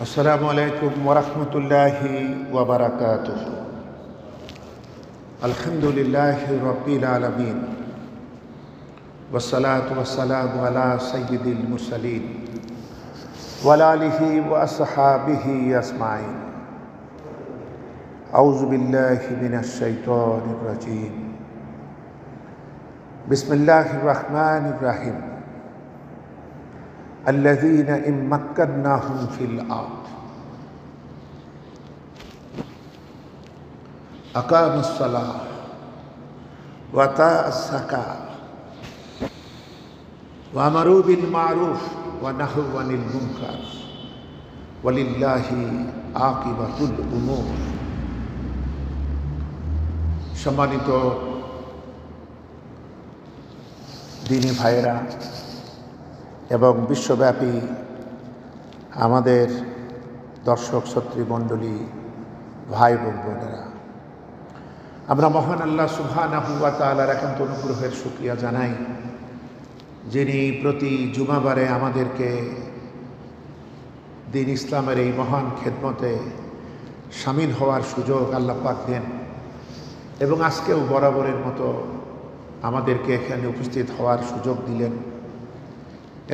আসসালামু আলাইকুম ওয়া রাহমাতুল্লাহি ওয়া বারাকাতুহু। আলহামদুলিল্লাহি রাব্বিল আলামিন ওয়াসসালাতু ওয়াসসালামু আলা সাইয়্যিদিল মুরসালিন ওয়া আলা আলিহি ওয়া আসহাবিহি আজমাইন। আউযু বিল্লাহি মিনাশ শাইতানির রাজীম। বিসমিল্লাহির রাহমানির রাহিম। الذين إن مكناهم في الأرض أقاموا الصلاة وآتوا الزكاة وأمروا بالمعروف ونهوا عن المنكر ولله عاقبة الأمور। সম্মানিত দিনী ভাইয়েরা এবং বিশ্বব্যাপী আমাদের দর্শক শ্রোতৃমণ্ডলী ভাই বোনেরা, আমরা মহান আল্লাহ সুবহানাহু ওয়া তাআলার একান্ত অনুগ্রহের শুকরিয়া জানাই, যিনি প্রতি জুমাবারে আমাদেরকে দ্বীন ইসলামের এই মহান খেদমতে শামিল হওয়ার সুযোগ আল্লাহ পাক দেন এবং আজকেও বরাবরের মতো আমাদেরকে এখানে উপস্থিত হওয়ার সুযোগ দিলেন।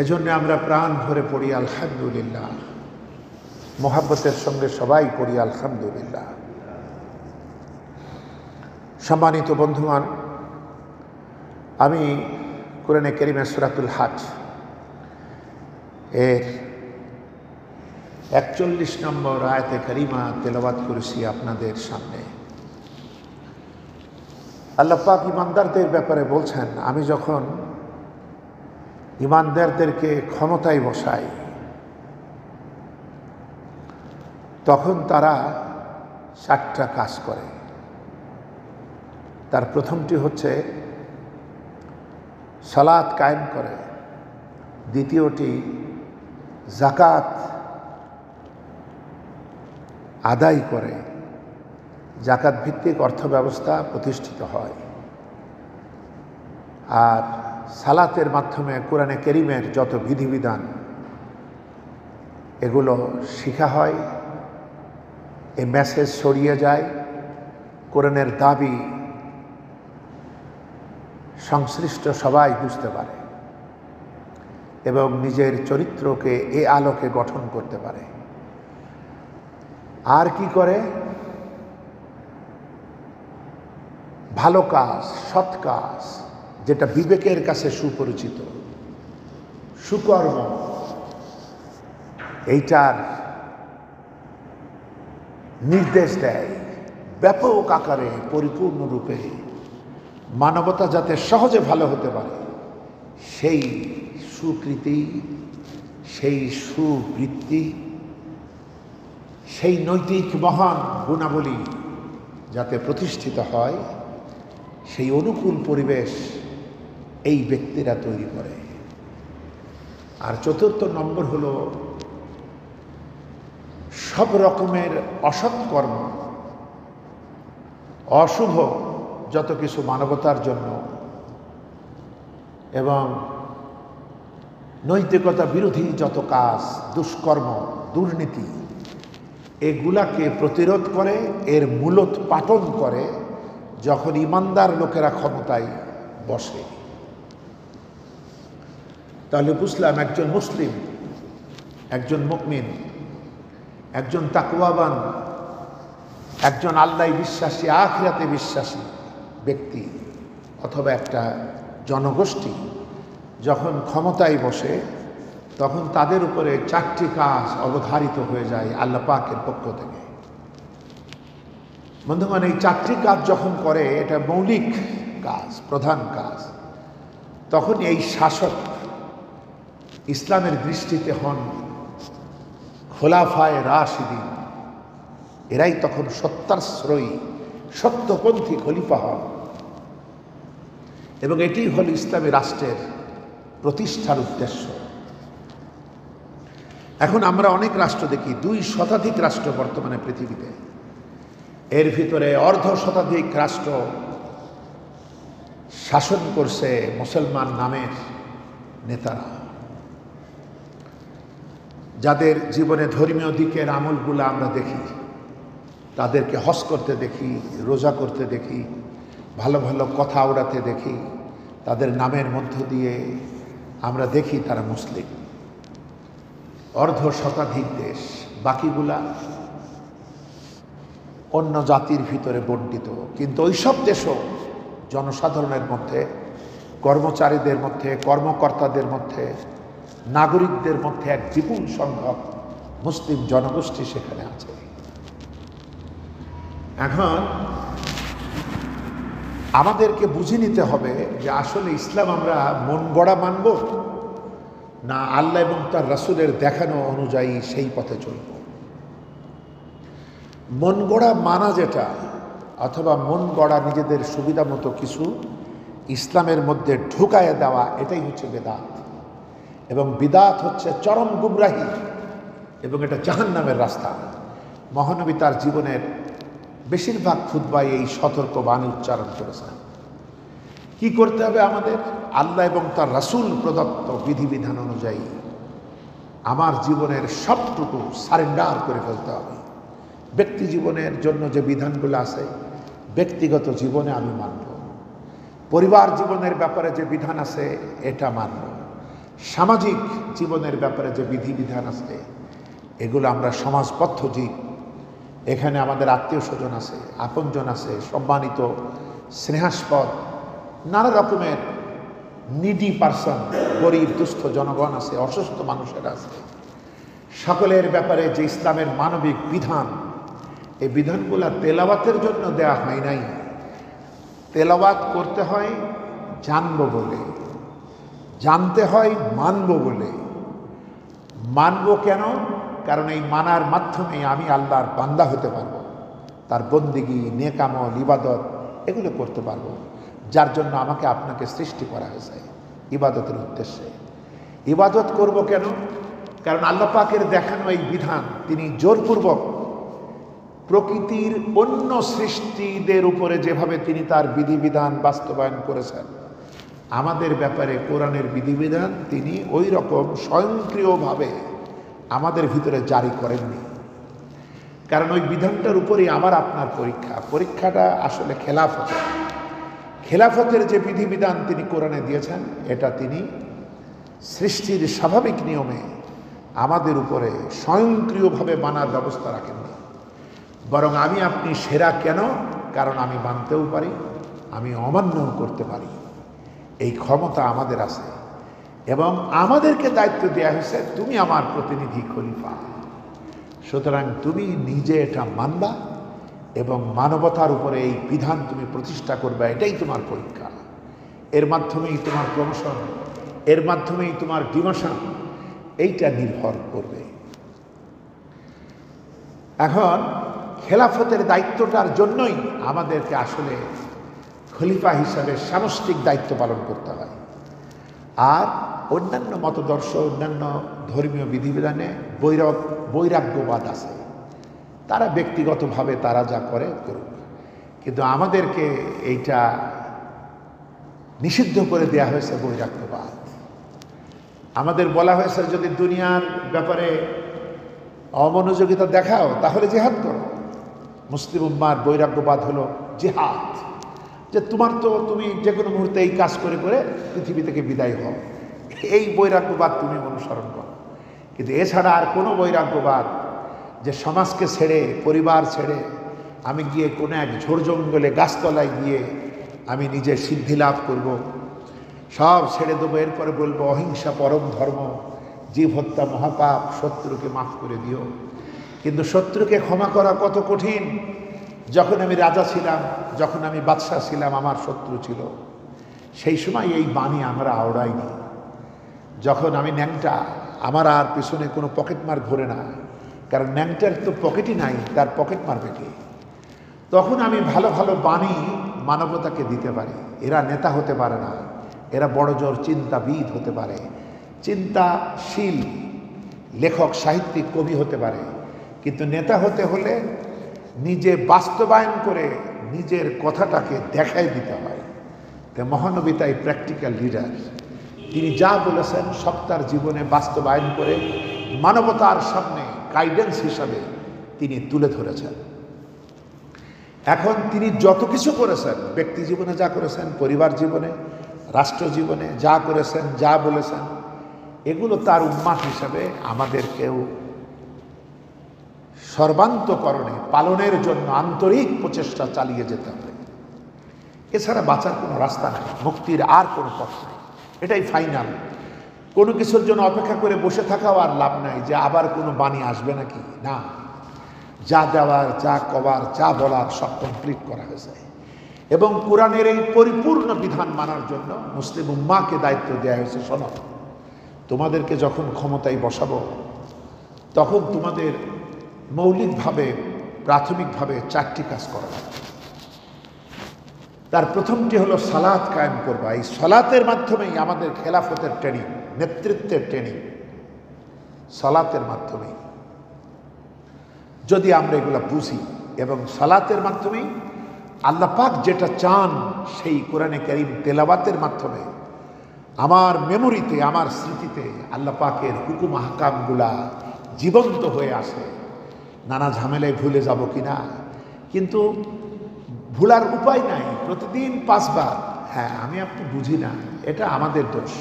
এজন্য আমরা প্রাণ ভরে পড়ি আলহামদুলিল্লাহ, মোহাব্বতের সঙ্গে সবাই পড়ি আলহামদুলিল্লাহ। সম্মানিত বন্ধুগণ, আমি কোরআনে কারীমের সূরাতুল হজ এর 41 নম্বর আয়াতে কারিমা তেলাওয়াত করেছি আপনাদের সামনে। আল্লাহ পাক ইমানদারদের ব্যাপারে বলছেন, আমি যখন ইমানদারদেরকে ক্ষমতায় বসাই তখন তারা 7টা কাজ করে। তার প্রথমটি হচ্ছে সালাত কায়েম করে, দ্বিতীয়টি যাকাত আদায় করে, যাকাত ভিত্তিক অর্থব্যবস্থা প্রতিষ্ঠিত হয়, আর সালাতের মাধ্যমে কোরআনে কারীমের যত বিধিবিধান এগুলো শেখা হয়, এই মেসেজ ছড়িয়ে যায়, কোরআনের দাবি সংশ্লিষ্ট সবাই বুঝতে পারে এবং নিজের চরিত্রকে এ আলোকে গঠন করতে পারে। আর কি করে? ভালো কাজ, সৎ কাজ, যেটা বিবেকের কাছে সুপরিচিত, সুকর্ম, এইটার নির্দেশ দেয় ব্যাপক আকারে, পরিপূর্ণরূপে। মানবতা যাতে সহজে ভালো হতে পারে সেই সুকৃতি, সেই সুবৃত্তি, সেই নৈতিক মহান গুণাবলী যাতে প্রতিষ্ঠিত হয়, সেই অনুকূল পরিবেশ এই ব্যক্তিরা তৈরি করে। আর 4র্থ নম্বর হলো সব রকমের অসৎ কর্ম, অশুভ যত কিছু মানবতার জন্য এবং নৈতিকতা বিরোধী যত কাজ, দুষ্কর্ম, দুর্নীতি, এগুলাকে প্রতিরোধ করে, এর মূলোৎপাটন করে যখন ইমানদার লোকেরা ক্ষমতায় বসে। তাহলে বুঝলাম একজন মুসলিম, একজন মুমিন, একজন তাকওয়াবান, একজন আল্লাহ বিশ্বাসী, আখিরাতে বিশ্বাসী ব্যক্তি অথবা একটা জনগোষ্ঠী যখন ক্ষমতায় বসে তখন তাদের উপরে 4টি কাজ অবধারিত হয়ে যায় আল্লাহ পাকের পক্ষ থেকে। বন্ধুগণ, এই 4টি কাজ যখন করে, এটা মৌলিক কাজ, প্রধান কাজ, তখন এই শাসক ইসলামের দৃষ্টিতে হন খোলাফায়ে রাশিদিন। এরাই তখন সত্যাশ্রয়ী, সত্যপন্থী খলিফা হন এবং এটি হল ইসলামী রাষ্ট্রের প্রতিষ্ঠার উদ্দেশ্য। এখন আমরা অনেক রাষ্ট্র দেখি, 2 শতাধিক রাষ্ট্র বর্তমানে পৃথিবীতে, এর ভিতরে অর্ধ শতাধিক রাষ্ট্র শাসন করছে মুসলমান নামের নেতারা। যাদের জীবনে ধর্মীয় দিকের আমলগুলো আমরা দেখি, তাদেরকে হজ করতে দেখি, রোজা করতে দেখি, ভালো ভালো কথা ওড়াতে দেখি, তাদের নামের মধ্য দিয়ে আমরা দেখি তারা মুসলিম। অর্ধ শতাধিক দেশ, বাকিগুলা অন্য জাতির ভিতরে বণ্টিত। কিন্তু ওইসব দেশও জনসাধারণের মধ্যে, কর্মচারীদের মধ্যে, কর্মকর্তাদের মধ্যে, নাগরিকদের মধ্যে এক বিপুল সংখ্যক মুসলিম জনগোষ্ঠী সেখানে আছে। এখন আমাদেরকে বুঝে নিতে হবে যে আসলে ইসলাম আমরা মন গড়া মানব, না আল্লাহ এবং তার রাসূলের দেখানো অনুযায়ী সেই পথে চলব। মন গড়া মানা যেটা, অথবা মন গড়া নিজেদের সুবিধা মতো কিছু ইসলামের মধ্যে ঢুকায় দেওয়া, এটাই হচ্ছে বেদাত। এবং বিদাত হচ্ছে চরম গুমরাহি, এবং এটা জাহান্নামের রাস্তা। মহানবী তার জীবনের বেশিরভাগ খুতবায় এই সতর্ক বাণী উচ্চারণ করেছেন। কি করতে হবে আমাদের? আল্লাহ এবং তার রাসূল প্রদত্ত বিধিবিধান অনুযায়ী আমার জীবনের সবটুকু সারেন্ডার করে ফেলতে হবে। ব্যক্তি জীবনের জন্য যে বিধানগুলো আছে, ব্যক্তিগত জীবনে আমি মানব। পরিবার জীবনের ব্যাপারে যে বিধান আছে, এটা মানব। সামাজিক জীবনের ব্যাপারে যে বিধিবিধান আছে, এগুলো আমরা সমাজবদ্ধ জীব। এখানে আমাদের আত্মীয় স্বজন আছে, আপনজন আছে, সম্মানিত স্নেহাস্পদ নানা রকমের নিডি পার্সন, গরিব দুস্থ জনগণ আছে, অসুস্থ মানুষেরা আছে। সকলের ব্যাপারে যে ইসলামের মানবিক বিধান, এই বিধানগুলো তেলাওয়াতের জন্য দেয়া হয় নাই। তেলাওয়াত করতে হয় জানব বলে, জানতে হয় মানব বলে। মানব কেন? কারণ এই মানার মাধ্যমে আমি আল্লাহর বান্দা হতে পারবো, তার বন্দিগি, নেক আমল, ইবাদত এগুলো করতে পারবো, যার জন্য আমাকে আপনাকে সৃষ্টি করা হয়েছে ইবাদতের উদ্দেশ্যে। ইবাদত করব কেন? কারণ আল্লাহ পাকের দেখানো এই বিধান তিনি জোরপূর্বক প্রকৃতির অন্য সৃষ্টিদের উপরে যেভাবে তিনি তার বিধিবিধান বাস্তবায়ন করেছেন, আমাদের ব্যাপারে কোরআনের বিধিবিধান তিনি ওই রকম স্বয়ংক্রিয়ভাবে আমাদের ভিতরে জারি করেননি। কারণ ওই বিধানটার উপরেই আমার আপনার পরীক্ষা। পরীক্ষাটা আসলে খেলাফতের। খেলাফতের যে বিধিবিধান তিনি কোরআনে দিয়েছেন, এটা তিনি সৃষ্টির স্বাভাবিক নিয়মে আমাদের উপরে স্বয়ংক্রিয়ভাবে মানার ব্যবস্থা রাখেননি। বরং আমি আপনি সেরা কেন? কারণ আমি মানতেও পারি, আমি অমান্যও করতে পারি। এই ক্ষমতা আমাদের আছে, এবং আমাদেরকে দায়িত্ব দেওয়া হয়েছে, তুমি আমার প্রতিনিধি খলিফা, সুতরাং তুমি নিজে এটা মানবা এবং মানবতার উপরে এই বিধান তুমি প্রতিষ্ঠা করবে। এটাই তোমার পরীক্ষা। এর মাধ্যমেই তোমার প্রমোশন, এর মাধ্যমেই তোমার ডিমোশন, এইটা নির্ভর করবে। এখন খেলাফতের দায়িত্বটার জন্যই আমাদেরকে আসলে খলিফা হিসাবে সামষ্টিক দায়িত্ব পালন করতে হয়। আর অন্যান্য মতদর্শ, অন্যান্য ধর্মীয় বিধিবিধানে বৈরাগ্যবাদ আছে, তারা ব্যক্তিগতভাবে তারা যা করে করুক, কিন্তু আমাদেরকে এইটা নিষিদ্ধ করে দেয়া হয়েছে বৈরাগ্যবাদ। আমাদের বলা হয়েছে যদি দুনিয়ার ব্যাপারে অমনোযোগিতা দেখাও তাহলে জিহাদ করো। মুসলিম উম্মার বৈরাগ্যবাদ হলো জিহাদ, যে তুমি যে কোনো মুহূর্তে এই কাজ করে করে পৃথিবী থেকে বিদায় হও, এই বৈরাগ্যবাদ তুমি অনুসরণ করো। কিন্তু এছাড়া আর কোনো বৈরাগ্যবাদ, যে সমাজকে ছেড়ে, পরিবার ছেড়ে আমি গিয়ে কোনো এক ঝোড় জঙ্গলে গাছতলায় গিয়ে আমি নিজে সিদ্ধি লাভ করব, সব ছেড়ে দেবো, এরপরে বলবো অহিংসা পরম ধর্ম, জীব হত্যা মহাপাপ, শত্রুকে মাফ করে দিও। কিন্তু শত্রুকে ক্ষমা করা কত কঠিন। যখন আমি রাজা ছিলাম, যখন আমি বাদশাহ ছিলাম, আমার শত্রু ছিল, সেই সময় এই বাণী আমরা আওড়াইনি। যখন আমি ন্যাংটা, আমার আর পিছনে কোনো পকেটমার ঘোরে না, কারণ ন্যাংটার তো পকেটই নাই, তার পকেট মারবে কে? তখন আমি ভালো ভালো বাণী মানবতাকে দিতে পারি। এরা নেতা হতে পারে না, এরা বড় জোর চিন্তাবিদ হতে পারে, চিন্তাশীল লেখক, সাহিত্যিক, কবি হতে পারে, কিন্তু নেতা হতে হলে নিজে বাস্তবায়ন করে নিজের কথাটাকে দেখাই দিতে হয়। তো মহানবী তাই প্র্যাকটিক্যাল লিডার। তিনি যা বলেছেন সব তার জীবনে বাস্তবায়ন করে মানবতার সামনে গাইডেন্স হিসাবে তিনি তুলে ধরেছেন। এখন তিনি যত কিছু করেছেন, ব্যক্তি জীবনে যা করেছেন, পরিবার জীবনে, রাষ্ট্র জীবনে যা করেছেন, যা বলেছেন, এগুলো তার উম্মাহ হিসাবে আমাদেরকেও সর্বান্তকরণে পালনের জন্য আন্তরিক প্রচেষ্টা চালিয়ে যেতে হবে। এছাড়া বাঁচার কোনো রাস্তা নেই, মুক্তির আর কোনো পথ নেই, এটাই ফাইনাল। কোনো কিছুর জন্য অপেক্ষা করে বসে থাকাও আর লাভ নাই যে আবার কোনো বাণী আসবে নাকি, না। যা দেওয়ার, যা কবার, যা বলার সব কমপ্লিট করা হয়েছে এবং কোরআনের এই পরিপূর্ণ বিধান মানার জন্য মুসলিম উম্মাহকে দায়িত্ব দেওয়া হয়েছে। শোনো, তোমাদেরকে যখন ক্ষমতায় বসাবো তখন তোমাদের মৌলিকভাবে, প্রাথমিকভাবে 4টি কাজ করা লাগবে। তার প্রথমটি হলো সালাত কায়েম করবা। এই সালাতের মাধ্যমেই আমাদের খেলাফতের ট্রেনিং, নেতৃত্বের ট্রেনিং সালাতের মাধ্যমেই। যদি আমরা এগুলো বুঝি এবং সালাতের মাধ্যমেই আল্লাহ পাক যেটা চান সেই কোরআনে কারীম তেলাওয়াতের মাধ্যমে আমার মেমোরিতে, আমার স্মৃতিতে আল্লাহ পাকের হুকুম আহকামগুলা জীবন্ত হয়ে আসে। নানা ঝামেলায় ভুলে যাব কিনা, কিন্তু ভুলার উপায় নাই। প্রতিদিন 5 বার, হ্যাঁ আমি আপনি বুঝি না, এটা আমাদের দোষ,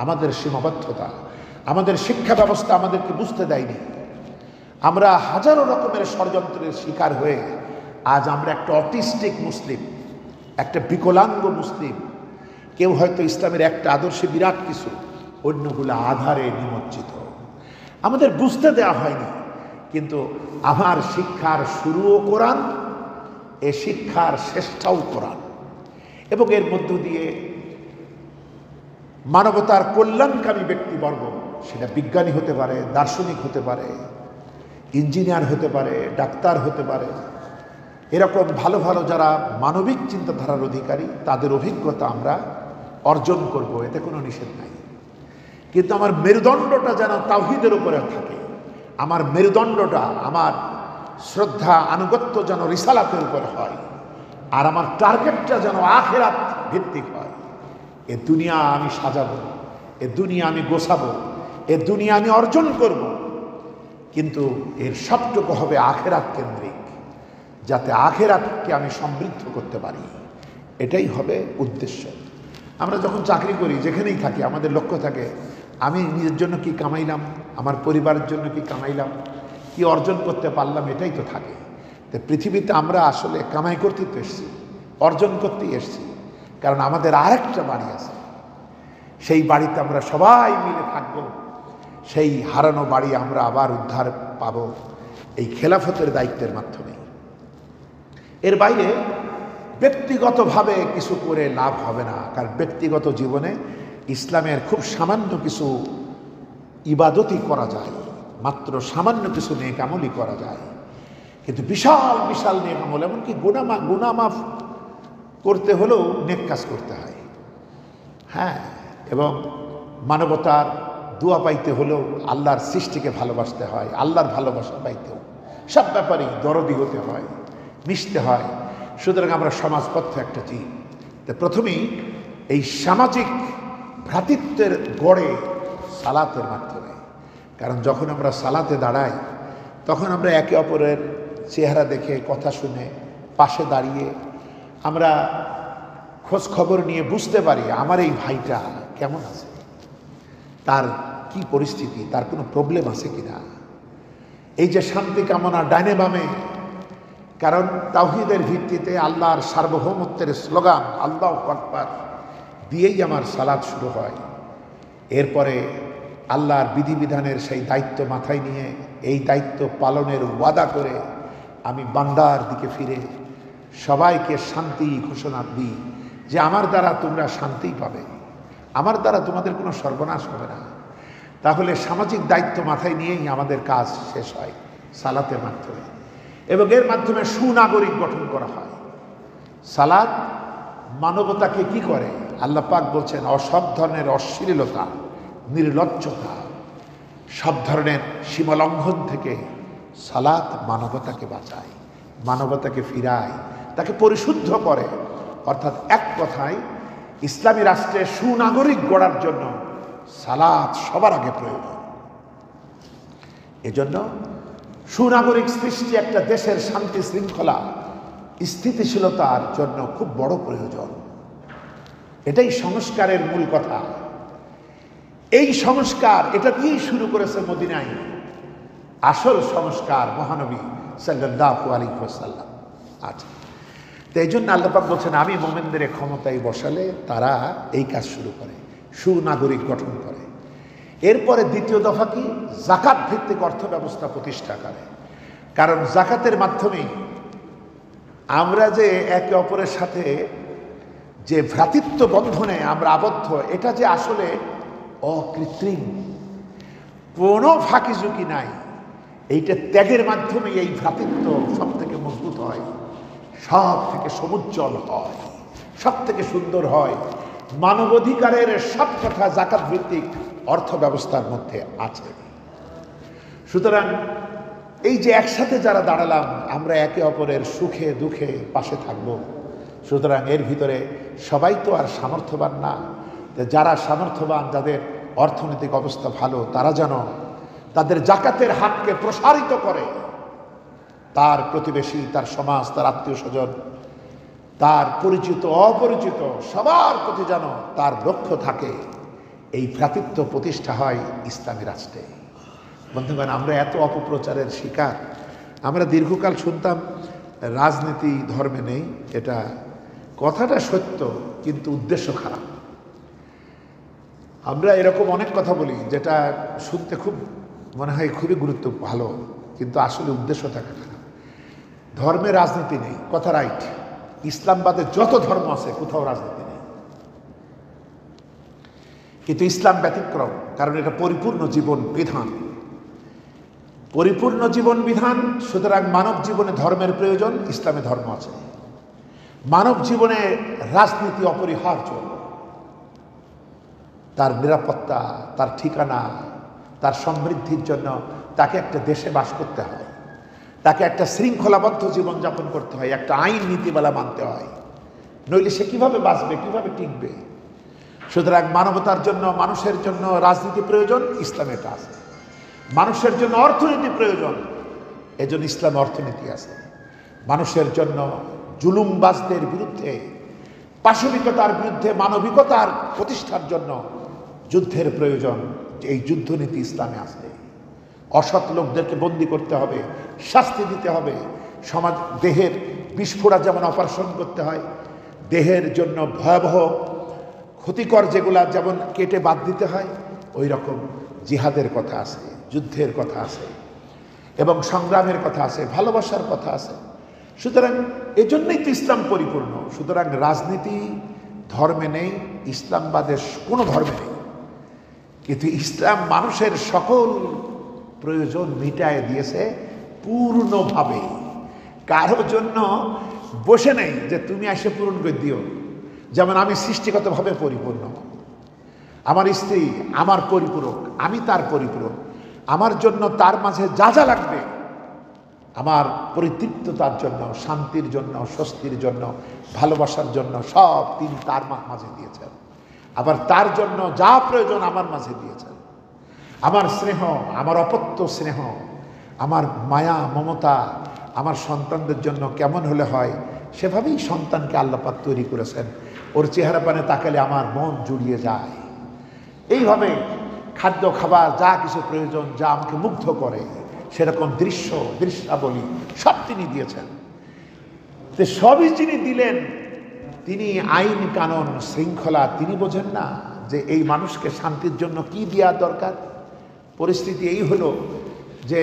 আমাদের সীমাবদ্ধতা, আমাদের শিক্ষা ব্যবস্থা আমাদেরকে বুঝতে দেয়নি। আমরা হাজারো রকমের ষড়যন্ত্রের শিকার হয়ে আজ আমরা একটা অটিস্টিক মুসলিম, একটা বিকলাঙ্গ মুসলিম। কেউ হয়তো ইসলামের একটা আদর্শে বিরাট কিছু, অন্যগুলো আধারে নিমজ্জিত, আমাদের বুঝতে দেওয়া হয়নি। কিন্তু আমার শিক্ষার শুরুও কোরআন, এ শিক্ষার শেষটাও কোরআন, এবং এর মধ্য দিয়ে মানবতার কল্যাণকামী ব্যক্তিবর্গ, সেটা বিজ্ঞানী হতে পারে, দার্শনিক হতে পারে, ইঞ্জিনিয়ার হতে পারে, ডাক্তার হতে পারে, এরকম ভালো ভালো যারা মানবিক চিন্তাধারার অধিকারী, তাদের অভিজ্ঞতা আমরা অর্জন করব, এতে কোনো নিষেধ নাই। কিন্তু আমার মেরুদণ্ডটা যেন তাওহীদের উপরে থাকে, আমার মেরুদণ্ডটা, আমার শ্রদ্ধা আনুগত্য যেন রিসালাতের উপরে হয়, আর আমার টার্গেটটা যেন আখিরাত ভিত্তিক হয়। এ দুনিয়া আমি সাজাবো, এ দুনিয়া আমি গোছাবো, এ দুনিয়া আমি অর্জন করব, কিন্তু এর সবটুকু হবে আখিরাত কেন্দ্রিক, যাতে আখিরাতকে আমি সমৃদ্ধ করতে পারি। এটাই হবে উদ্দেশ্য। আমরা যখন চাকরি করি, যেখানেই থাকি, আমাদের লক্ষ্য থাকে আমি নিজের জন্য কি কামাইলাম, আমার পরিবারের জন্য কি কামাইলাম, কি অর্জন করতে পারলাম, এটাই তো থাকে। তো পৃথিবীতে আমরা আসলে কামাই করতে তো এসেছি, অর্জন করতেই এসেছি, কারণ আমাদের আরেকটা বাড়ি আছে, সেই বাড়িতে আমরা সবাই মিলে থাকবো। সেই হারানো বাড়ি আমরা আবার উদ্ধার পাব এই খেলাফতের দায়িত্বের মাধ্যমে। এর বাইরে ব্যক্তিগতভাবে কিছু করে লাভ হবে না, কারণ ব্যক্তিগত জীবনে ইসলামের খুব সামান্য কিছু ইবাদতই করা যায়, মাত্র সামান্য কিছু নেক আমলই করা যায়, কিন্তু বিশাল বিশাল নেক আমল, এমনকি গুনাহ মাফ করতে হলেও নেক কাজ করতে হয়। হ্যাঁ, এবং মানবতার দোয়া পাইতে হলেও আল্লাহর সৃষ্টিকে ভালোবাসতে হয়, আল্লাহর ভালোবাসা পাইতেও সব ব্যাপারেই দরদি হতে হয়, মিশতে হয়। সুতরাং আমরা সমাজবদ্ধ একটা জীব। তো প্রথমেই এই সামাজিক ভ্রাতৃত্বের গড়ে সালাতের মাধ্যমে, কারণ যখন আমরা সালাতে দাঁড়াই তখন আমরা একে অপরের চেহারা দেখে, কথা শুনে, পাশে দাঁড়িয়ে আমরা খোঁজ খবর নিয়ে বুঝতে পারি আমার এই ভাইটা কেমন আছে, তার কি পরিস্থিতি, তার কোনো প্রবলেম আছে কিনা। এই যে শান্তি কামনা ডাইনে বামে, কারণ তাওহীদের ভিত্তিতে আল্লাহর সার্বভৌমত্বের স্লোগান আল্লাহু আকবার দিয়েই আমার সালাত শুরু হয়। এরপরে আল্লাহর বিধিবিধানের সেই দায়িত্ব মাথায় নিয়ে এই দায়িত্ব পালনের ওয়াদা করে আমি বান্দার দিকে ফিরে সবাইকে শান্তি ঘোষণা দিই যে আমার দ্বারা তোমরা শান্তি পাবে, আমার দ্বারা তোমাদের কোনো সর্বনাশ হবে না। তাহলে সামাজিক দায়িত্ব মাথায় নিয়েই আমাদের কাজ শেষ হয় সালাতের মাধ্যমে, এবং এর মাধ্যমে সুনাগরিক গঠন করা হয়। সালাত মানবতাকে কি করে? আল্লাহ পাক বলছেন সব ধরনের অশ্লীলতা, নির্লজ্জতা, সব ধরনের সীমালঙ্ঘন থেকে সালাত মানবতাকে বাঁচায়, মানবতাকে ফিরায়, তাকে পরিশুদ্ধ করে। অর্থাৎ এক কথায় ইসলামী রাষ্ট্রে সুনাগরিক গড়ার জন্য সালাত সবার আগে প্রয়োজন। এজন্য সুনাগরিক সৃষ্টি একটা দেশের শান্তি শৃঙ্খলা স্থিতিশীলতার জন্য খুব বড় প্রয়োজন। এটাই সংস্কারের মূল কথা। এই সংস্কার এটা দিয়েই শুরু করেছে মদিনায়। আসল সংস্কার মহানবী সাল্লাল্লাহু আলাইহি ওয়াসাল্লাম। আচ্ছা, তো এই জন্য আল্লাহ পাক বলছেন, আমি মোমেনদের ক্ষমতায় বসালে তারা এই কাজ শুরু করে, সুনাগরিক গঠন করে। এরপরে দ্বিতীয় দফা কি? জাকাত ভিত্তিক অর্থ ব্যবস্থা প্রতিষ্ঠা করে। কারণ জাকাতের মাধ্যমে আমরা যে একে অপরের সাথে যে ভ্রাতৃত্ব বন্ধনে আমরা আবদ্ধ, এটা যে আসলে অকৃত্রিম, কোনো ফাঁকি ঝুঁকি নাই। এইটা ত্যাগের মাধ্যমে এই ভ্রাতৃত্ব সব থেকে মজবুত হয়, সব থেকে সমুজ্জ্বল হয়, সব থেকে সুন্দর হয়। মানবাধিকারের সব কথা জাকাত ভিত্তিক অর্থ ব্যবস্থার মধ্যে আছে। সুতরাং এই যে একসাথে যারা দাঁড়ালাম, আমরা একে অপরের সুখে দুঃখে পাশে থাকব। সুতরাং এর ভিতরে সবাই তো আর সামর্থ্যবান না। যারা সামর্থ্যবান, যাদের অর্থনৈতিক অবস্থা ভালো, তারা যেন তাদের জাকাতের হাতকে প্রসারিত করে। তার প্রতিবেশী, তার সমাজ, তার আত্মীয় স্বজন, তার পরিচিত অপরিচিত সবার প্রতি যেন তার লক্ষ্য থাকে। এই ভ্রাতৃত্ব প্রতিষ্ঠা হয় ইসলামী রাষ্ট্রে। বন্ধুগণ, আমরা এত অপপ্রচারের শিকার। আমরা দীর্ঘকাল শুনতাম রাজনীতি ধর্মে নেই। এটা কথাটা সত্য, কিন্তু উদ্দেশ্য খারাপ। আমরা এরকম অনেক কথা বলি যেটা শুনতে খুব মনে হয় খুবই গুরুত্ব ভালো, কিন্তু আসলে উদ্দেশ্য থাকে খারাপ। ধর্মে রাজনীতি নেই, কথা রাইট। ইসলামবাদে যত ধর্ম আছে কোথাও রাজনীতি নেই, কিন্তু ইসলাম ব্যতিক্রম। কারণ এটা পরিপূর্ণ জীবন বিধান, পরিপূর্ণ জীবন বিধান। সুতরাং মানব জীবনে ধর্মের প্রয়োজন, ইসলামে ধর্ম আছে। মানব জীবনে রাজনীতি অপরিহার্য। তার নিরাপত্তা, তার ঠিকানা, তার সমৃদ্ধির জন্য তাকে একটা দেশে বাস করতে হয়, তাকে একটা শৃঙ্খলাবদ্ধ জীবনযাপন করতে হয়, একটা আইন নীতিমালা মানতে হয়। নইলে সে কিভাবে বাঁচবে, কিভাবে টিকবে? সুতরাং মানবতার জন্য, মানুষের জন্য রাজনীতি প্রয়োজন, ইসলামে এটা আছে। মানুষের জন্য অর্থনীতি প্রয়োজন, এজন্য ইসলামে অর্থনীতি আছে। মানুষের জন্য জুলুমবাজদের বিরুদ্ধে, পাশবিকতার বিরুদ্ধে মানবিকতার প্রতিষ্ঠার জন্য যুদ্ধের প্রয়োজন, এই যুদ্ধনীতি ইসলামে আছে। অসৎ লোকদেরকে বন্দী করতে হবে, শাস্তি দিতে হবে। সমাজ দেহের বিস্ফোরা যেমন অপারেশন করতে হয়, দেহের জন্য ভয়াবহ ক্ষতিকর যেগুলা যেমন কেটে বাদ দিতে হয়, ওই রকম জিহাদের কথা আছে, যুদ্ধের কথা আছে, এবং সংগ্রামের কথা আছে, ভালোবাসার কথা আছে। সুতরাং এজন্যই তো ইসলাম পরিপূর্ণ। সুতরাং রাজনীতি ধর্মে নেই, ইসলামবাদের কোনো ধর্মে নেই, কিন্তু ইসলাম মানুষের সকল প্রয়োজন মিটায় দিয়েছে পূর্ণভাবে। কারো জন্য বসে নেই যে তুমি এসে পূরণ করে দিও। যেমন আমি সৃষ্টিগতভাবে পরিপূর্ণ, আমার স্ত্রী আমার পরিপূরক, আমি তার পরিপূরক। আমার জন্য তার মাঝে যা যা লাগবে, আমার পরিতৃপ্ততার জন্য, শান্তির জন্য, স্বস্তির জন্য, ভালোবাসার জন্য সব তিনি তার মাঝে দিয়েছেন। আবার তার জন্য যা প্রয়োজন আমার মাঝে দিয়েছেন। আমার স্নেহ, আমার অপত্য স্নেহ, আমার মায়া মমতা আমার সন্তানদের জন্য কেমন হলে হয়, সেভাবেই সন্তানকে আল্লাহ পাক তৈরি করেছেন। ওর চেহারা পানে তাকালে আমার মন জুড়িয়ে যায়। এইভাবে খাদ্য খাবার যা কিছু প্রয়োজন, যা আমাকে মুগ্ধ করে, সেরকম দৃশ্যাবলী সব তিনি দিয়েছেন। তো সবই যিনি দিলেন, তিনি আইন কানুন শৃঙ্খলা তিনি বোঝেন না যে এই মানুষকে শান্তির জন্য কি দেওয়া দরকার। পরিস্থিতি এই হলো যে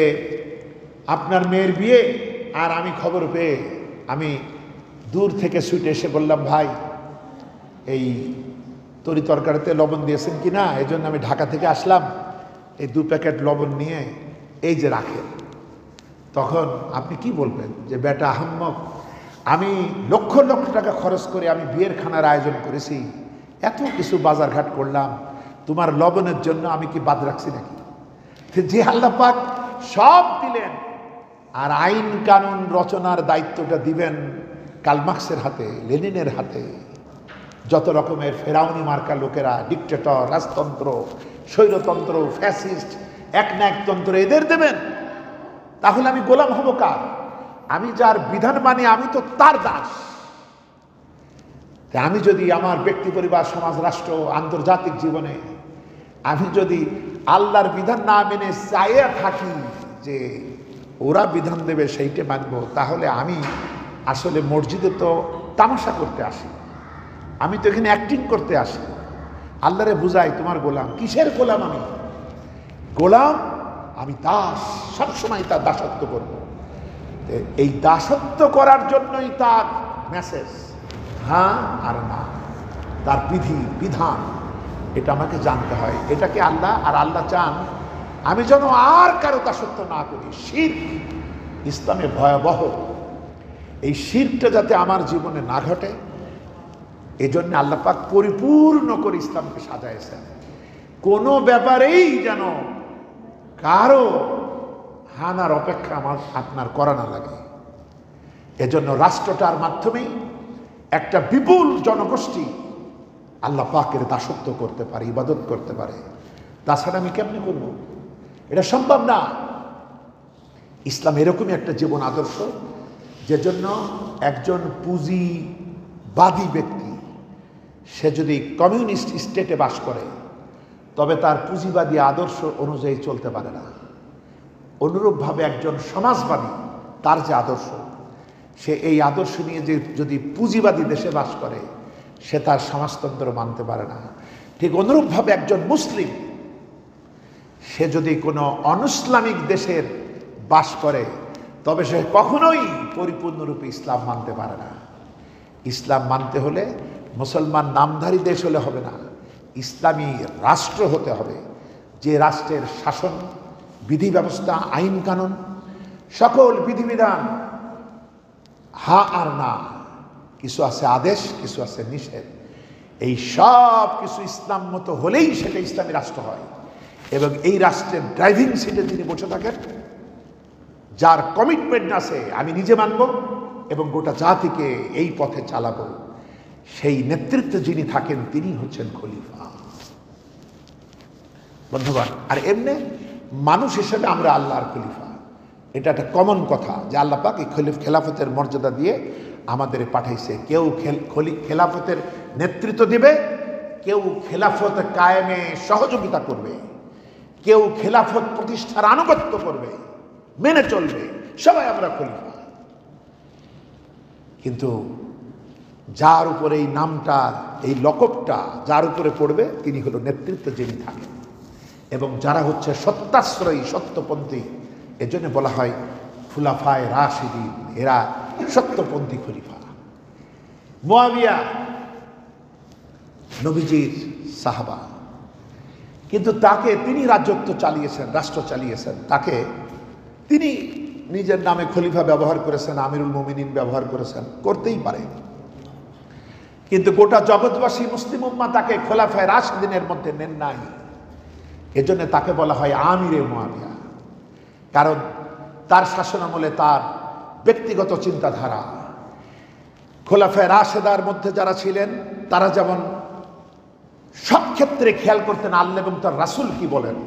আপনার মেয়ের বিয়ে, আর আমি খবর পেয়ে আমি দূর থেকে ছুটে এসে বললাম, ভাই এই তরি তরকারিতে লবণ দিয়েছেন কি না, এই জন্য আমি ঢাকা থেকে আসলাম, এই 2 প্যাকেট লবণ নিয়ে এই যে রাখেন। তখন আপনি কি বলবেন যে বেটা আহম্মক, আমি লক্ষ লক্ষ টাকা খরচ করে আমি বিয়ের খানার আয়োজন করেছি, এত কিছু বাজারঘাট করলাম, তোমার লবণের জন্য আমি কি বাদ রাখছি নাকি? যে আল্লাহ পাক সব দিলেন, আর আইন কানুন রচনার দায়িত্বটা দিবেন কার্ল মার্কসের হাতে, লেনিনের হাতে, যত রকমের ফেরাউনি মার্কা লোকেরা, ডিক্টেটর, রাজতন্ত্র, স্বৈরতন্ত্র, ফ্যাসিস্ট, একনায়কতন্ত্র, এদের দেবেন। তাহলে আমি গোলাম হব কার? আমি যার বিধান মানি আমি তো তার দাস। আমি যদি আমার ব্যক্তি, পরিবার, সমাজ, রাষ্ট্র, আন্তর্জাতিক জীবনে আমি যদি আল্লাহর বিধান না মেনে চাইয়া থাকি যে ওরা বিধান দেবে সেইটা মানবো, তাহলে আমি আসলে মসজিদে তো তামাশা করতে আসি, আমি তো এখানে অ্যাক্টিং করতে আসি। আল্লাহরে বুঝাই তোমার গোলাম। কিসের গোলাম? আমি গোলাম, আমি দাস, সবসময় তার দাসত্ব করব। এই দাসত্ব করার জন্যই তার মেসেজ, হ্যাঁ আর না, তার বিধি বিধান, এটা আমাকে জানতে হয়। এটাকে আল্লাহ, আর আল্লাহ চান আমি যেন আর কারো দাসত্ব না করি। শিরক ইসলামে ভয়াবহ, এই শিরকটা যাতে আমার জীবনে না ঘটে, এজন্য আল্লাহ পাক পরিপূর্ণ করে ইসলামকে সাজাইছেন। কোনো ব্যাপারেই যেন কারো হানার অপেক্ষা আমার আপনার করা না লাগে। এজন্য রাষ্ট্রটার মাধ্যমেই একটা বিপুল জনগোষ্ঠী আল্লাহ পাকের দাসত্ব করতে পারে, ইবাদত করতে পারে। তাছাড়া আমি কেমনে করব? এটা সম্ভব না। ইসলাম এরকমই একটা জীবন আদর্শ, যে জন্য একজন পুঁজিবাদী ব্যক্তি সে যদি কমিউনিস্ট স্টেটে বাস করে, তবে তার পুঁজিবাদী আদর্শ অনুযায়ী চলতে পারে না। অনুরূপভাবে একজন সমাজবাদী, তার যে আদর্শ, সে এই আদর্শ নিয়ে যে যদি পুঁজিবাদী দেশে বাস করে, সে তার সমাজতন্ত্র মানতে পারে না। ঠিক অনুরূপভাবে একজন মুসলিম, সে যদি কোনো অনইসলামিক দেশের বাস করে, তবে সে কখনোই পরিপূর্ণরূপে ইসলাম মানতে পারে না। ইসলাম মানতে হলে মুসলমান নামধারী দেশ হলে হবে না, ইসলামী রাষ্ট্র হতে হবে, যে রাষ্ট্রের শাসন, বিধি ব্যবস্থা, আইন কানুন, সকল বিধিবিধান হা আর না, কিছু আছে আদেশ, কিছু আছে নিষেধ, এই সব কিছু ইসলাম মতো হলেই সেটা ইসলামী রাষ্ট্র হয়। এবং এই রাষ্ট্রের ড্রাইভিং সিটে যিনি বসে থাকেন, যার কমিটমেন্ট আছে আমি নিজে মানব এবং গোটা জাতিকে এই পথে চালাবো, সেই নেতৃত্বে যিনি থাকেন তিনি হচ্ছেন খলিফা। বন্ধুগণ, আর এমনি মানুষ হিসেবে আমরা আল্লাহর খলিফা, এটা একটা কমন কথা যে আল্লাহ পাক এই খেলাফতের মর্যাদা দিয়ে আমাদের পাঠাইছে। কেউ খেলাফতের নেতৃত্ব দিবে, কেউ খেলাফত কায়েমে সহযোগিতা করবে, কেউ খেলাফত প্রতিষ্ঠার আনুগত্য করবে, মেনে চলবে, সবাই আমরা খলিফা। কিন্তু যার উপরে এই নামটা, এই লকবটা যার উপরে পড়বে, তিনি হলো নেতৃত্ব যিনি থাকেন। এবং যারা হচ্ছে সত্যাশ্রয়ী, সত্যপন্থী, এজন্য বলা হয় খুলাফায়ে রাশিদিন, এরা সত্যপন্থী খলিফা। মুয়াবিয়া নবীজির সাহাবা, কিন্তু তাকে, তিনি রাজত্ব চালিয়েছেন, রাষ্ট্র চালিয়েছেন, তাকে তিনি নিজের নামে খলিফা ব্যবহার করেছেন, আমিরুল মুমিনিন ব্যবহার করেছেন, করতেই পারে। কিন্তু গোটা জগৎবাসী মুসলিম উম্মাহ তাকে খোলাফায়ে রাশিদিনের মধ্যে নেন নাই। এজন্য তাকে বলা হয় আমিরে মুয়াবিয়া, কারণ তার শাসনামলে তার ব্যক্তিগত চিন্তাধারা, খোলাফায়ে রাশেদার মধ্যে যারা ছিলেন তারা যেমন সব ক্ষেত্রে খেয়াল করতেন আল্লাহ এবং তার রাসূল কি বলেন,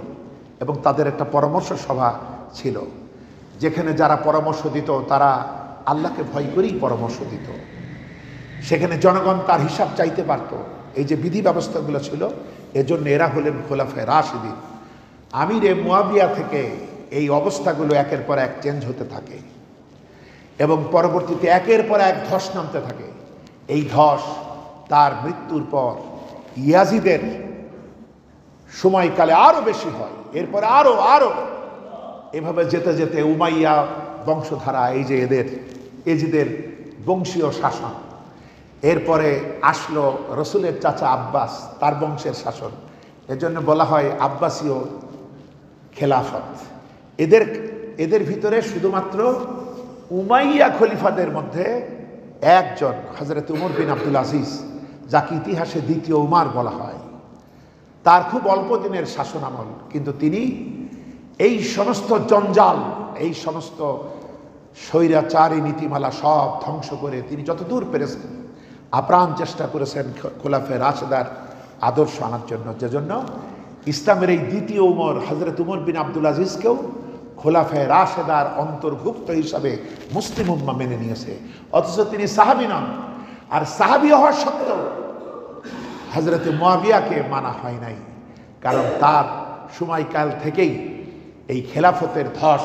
এবং তাদের একটা পরামর্শ সভা ছিল, যেখানে যারা পরামর্শ দিত তারা আল্লাহকে ভয় করেই পরামর্শ দিত। সেখানে জনগণ তার হিসাব চাইতে পারত। এই যে বিধি ব্যবস্থাগুলো ছিল, এজন্য এরা হলেন খোলাফায়ে রাশিদিন। আমিরে মুয়াবিয়া থেকে এই অবস্থাগুলো একের পর এক চেঞ্জ হতে থাকে এবং পরবর্তীতে একের পর এক ধস নামতে থাকে। এই ধস তার মৃত্যুর পর ইয়াজিদের সময়কালে আরো বেশি হয়, এরপরে আরো এভাবে যেতে যেতে উমাইয়া বংশধারা, এই যে এজিদের বংশীয় শাসন, এরপরে আসলো রসুলের চাচা আব্বাস, তার বংশের শাসন। এজন্য বলা হয় আব্বাসীয় খেলাফত। এদের ভিতরে শুধুমাত্র উমাইয়া খলিফাদের মধ্যে একজন হযরত উমর বিন আব্দুল আজিজ, যাকে ইতিহাসে দ্বিতীয় উমার বলা হয়, তার খুব অল্প দিনের শাসনামল, কিন্তু তিনি এই সমস্ত জঞ্জাল, এই সমস্ত স্বৈরাচারী নীতিমালা সব ধ্বংস করে তিনি যতদূর পেরেছেন আপ্রাণ চেষ্টা করেছেন খোলাফায়ে রাশেদার আদর্শ আনার জন্য। যেজন্য ইসলামের এই দ্বিতীয় উমর হযরত উমর বিন আব্দুল আজিজকেও খোলাফায়ে রাশেদার অন্তর্ভুক্ত হিসাবে মুসলিম উম্মাহ মেনে নিয়েছে, অথচ তিনি সাহাবী নন। আর সাহাবী হওয়া সত্ত্বেও হযরত মুয়াবিয়াকে মানা হয় নাই, কারণ তার সময়কাল থেকেই এই খেলাফতের ধস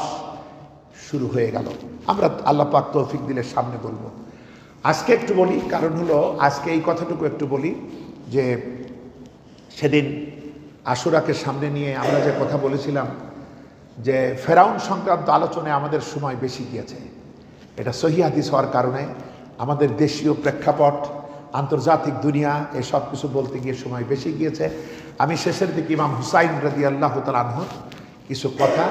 শুরু হয়ে গেল। আমরা আল্লাহ পাক তৌফিক দিলে সামনে বলবো। আজকে একটু বলি, কারণ হলো আজকে এই কথাটুকু একটু বলি যে সেদিন আশুরাকে সামনে নিয়ে আমরা যে কথা বলেছিলাম যে ফেরাউন সংক্রান্ত আলোচনায় আমাদের সময় বেশি গিয়েছে। এটা সহিহ হাদিস হওয়ার কারণে আমাদের দেশীয় প্রেক্ষাপট, আন্তর্জাতিক দুনিয়া এসব কিছু বলতে গিয়ে সময় বেশি গিয়েছে। আমি শেষের দিকে ইমাম হুসাইন রাদিয়াল্লাহু তাআলা আনহুর কিছু কথা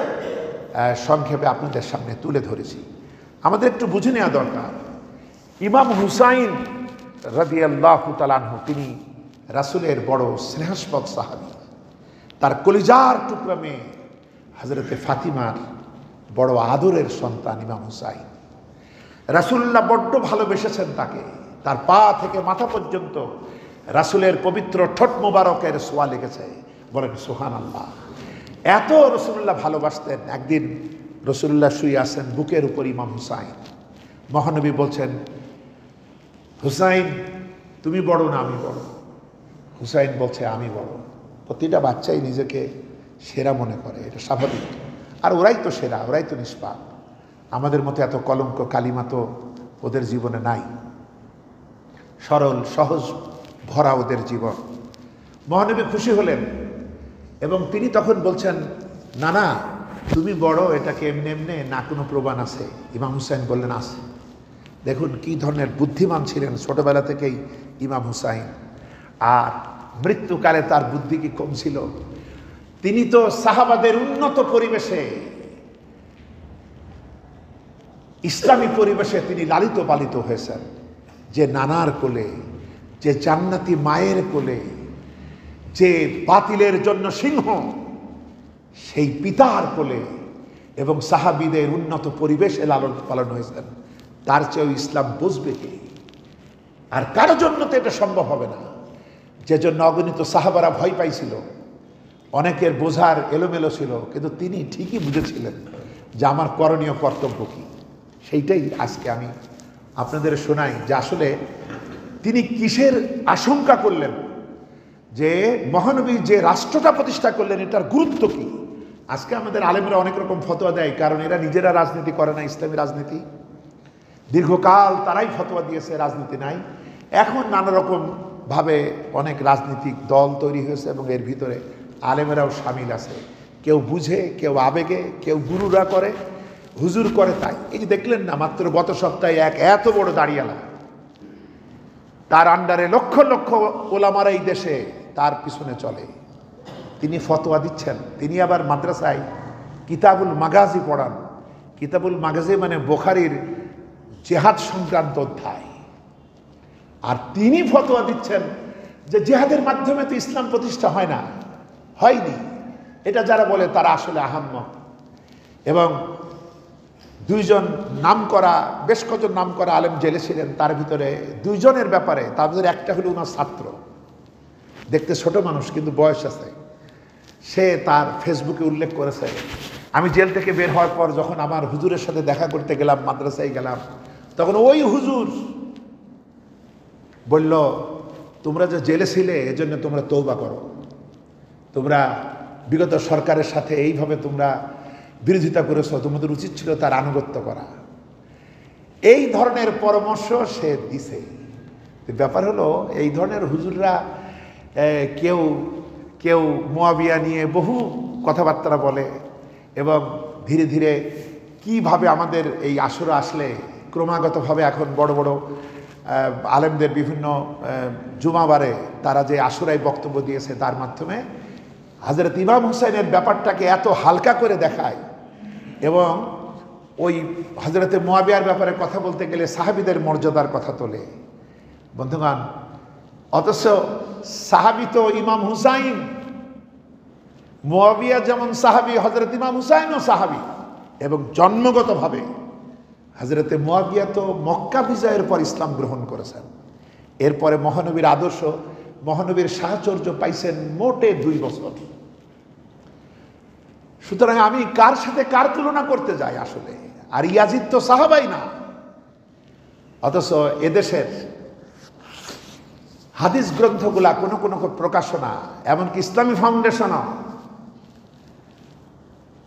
সংক্ষেপে আপনাদের সামনে তুলে ধরেছি। আমাদের একটু বুঝে নেওয়া দরকার, ইমাম হুসাইন রাদিয়াল্লাহু তাআলা আনহু তিনি রাসূলের বড় স্নেহাস্পদ সাহাবী। তার কলিজার টুকরা মেয়ে হযরতে ফাতিমার বড় আদরের সন্তান ইমাম হুসাইন। রাসূলুল্লাহ বড্ড ভালোবেসেছেন তাকে, তার পা থেকে মাথা পর্যন্ত রাসূলের পবিত্র ঠোঁট মোবারকের ছোঁয়া লেগেছে, বলেন সুবহানাল্লাহ। এত রাসূলুল্লাহ ভালোবাসতেন। একদিন রাসূলুল্লাহ শুয়ে আছেন, বুকের উপর ইমাম হুসাইন। মহানবী বলছেন, হুসাইন তুমি বড় না আমি বড়? হুসাইন বলছে আমি বড়। প্রতিটা বাচ্চাই নিজেকে সেরা মনে করে, এটা স্বাভাবিক। আর ওরাই তো সেরা, ওরাই তো নিষ্পাপ। আমাদের মতো এত কলঙ্ক কালিমা তো ওদের জীবনে নাই। সরল সহজ ভরা ওদের জীবন। মহানবী খুশি হলেন এবং তিনি তখন বলছেন, না না তুমি বড়, এটাকে এমনি এমনি না কোনো প্রমাণ আছে? ইমাম হুসাইন বললেন আছে। দেখুন কি ধরনের বুদ্ধিমান ছিলেন ছোটবেলা থেকেই ইমাম হুসাইন। আর মৃত্যুকালে তার বুদ্ধি কি কম ছিল? তিনি তো সাহাবাদের উন্নত পরিবেশে, ইসলামী পরিবেশে তিনি লালিত পালিত হয়েছেন। যে নানার কোলে, যে জান্নাতি মায়ের কোলে, যে বাতিলের জন্য সিংহ, সেই পিতার কোলে এবং সাহাবীদের উন্নত পরিবেশে লালন পালন হয়েছেন। তার চেয়েও ইসলাম বুঝবে কে? আর কারো জন্য তো এটা সম্ভব হবে না। যে জন্য অগণিত সাহাবারা ভয় পাইছিল, অনেকের বোঝার এলোমেলো ছিল, কিন্তু তিনি ঠিকই বুঝেছিলেন যে আমার করণীয় কর্তব্য কি। সেইটাই আজকে আমি আপনাদের শোনাই যে আসলে তিনি কিসের আশঙ্কা করলেন, যে মহানবী যে রাষ্ট্রটা প্রতিষ্ঠা করলেন এটার গুরুত্ব কি। আজকে আমাদের আলেমরা অনেক রকম ফতোয়া দেয়, কারণ এরা নিজেরা রাজনীতি করে না, ইসলামী রাজনীতি দীর্ঘকাল তারাই ফতোয়া দিয়েছে, রাজনীতি নাই। এখন নানা রকম ভাবে অনেক রাজনৈতিক দল তৈরি হয়েছে এবং এর ভিতরে আলেমেরাও সামিল আছে। কেউ বুঝে, কেউ আবেগে, কেউ গুরুরা করে, হুজুর করে। তাই এই যে দেখলেন না, মাত্র গত সপ্তাহে এক এত বড় দাঁড়িয়ালা, তার আন্ডারে লক্ষ লক্ষ ওলামারা এই দেশে তার পিছনে চলে, তিনি ফতোয়া দিচ্ছেন। তিনি আবার মাদ্রাসায় কিতাবুল মাগাজি পড়ান। কিতাবুল মাগাজি মানে বুখারীর জিহাদ সংক্রান্ত অধ্যায়। আর তিনি ফতোয়া দিচ্ছেন যে জিহাদের মাধ্যমে তো ইসলাম প্রতিষ্ঠা হয় না, হয়নি। এটা যারা বলে তারা আসলে আহাম্মক। এবং দুইজন নামকরা, বেশ কজন নামকরা আলেম জেলে ছিলেন, তার ভিতরে দুইজনের ব্যাপারে, তার ভিতরে একটা হলো ওনার ছাত্র, দেখতে ছোট মানুষ কিন্তু বয়স আছে। সে তার ফেসবুকে উল্লেখ করেছে, আমি জেল থেকে বের হওয়ার পর যখন আমার হুজুরের সাথে দেখা করতে গেলাম, মাদ্রাসায় গেলাম, তখন ওই হুজুর বলল, তোমরা যে জেলে ছিলে এজন্য তোমরা তওবা করো, তোমরা বিগত সরকারের সাথে এইভাবে তোমরা বিরোধিতা করেছ, তোমাদের উচিত ছিল তার আনুগত্য করা। এই ধরনের পরামর্শ সে দিছে। ব্যাপার হলো এই ধরনের হুজুররা কেউ কেউ মুয়াবিয়া নিয়ে বহু কথাবার্তা বলে এবং ধীরে ধীরে কিভাবে আমাদের এই আশুরা আসলে ক্রমাগতভাবে এখন বড় বড় আলেমদের বিভিন্ন জুমাবারে তারা যে আশুরায় বক্তব্য দিয়েছে, তার মাধ্যমে হযরত ইমাম হুসাইনের ব্যাপারটাকে এত হালকা করে দেখায় এবং ওই হযরতে মুয়াবিয়ার ব্যাপারে কথা বলতে গেলে সাহাবীদের মর্যাদার কথা তোলে। বন্ধুগণ, অথচ সাহাবী তো ইমাম হুসাইন, মুয়াবিয়া যেমন সাহাবী, হযরত ইমাম হুসাইনও সাহাবী। এবং জন্মগতভাবে হযরতে মুয়াবিয়া তো মক্কা বিজয়ের পর ইসলাম গ্রহণ করেছেন। এরপরে মহানবীর আদর্শ, মহানবীর সাহচর্য পাইছেন মোটে 2 বছর। সুতরাং আমি কার সাথে কার তুলনা করতে যাই আসলে? আর ইয়াজিদ তো সাহাবাই না, অথচ এদেশের হাদিস গ্রন্থগুলা কোনো কোনো প্রকাশনা, এমনকি ইসলামী ফাউন্ডেশনও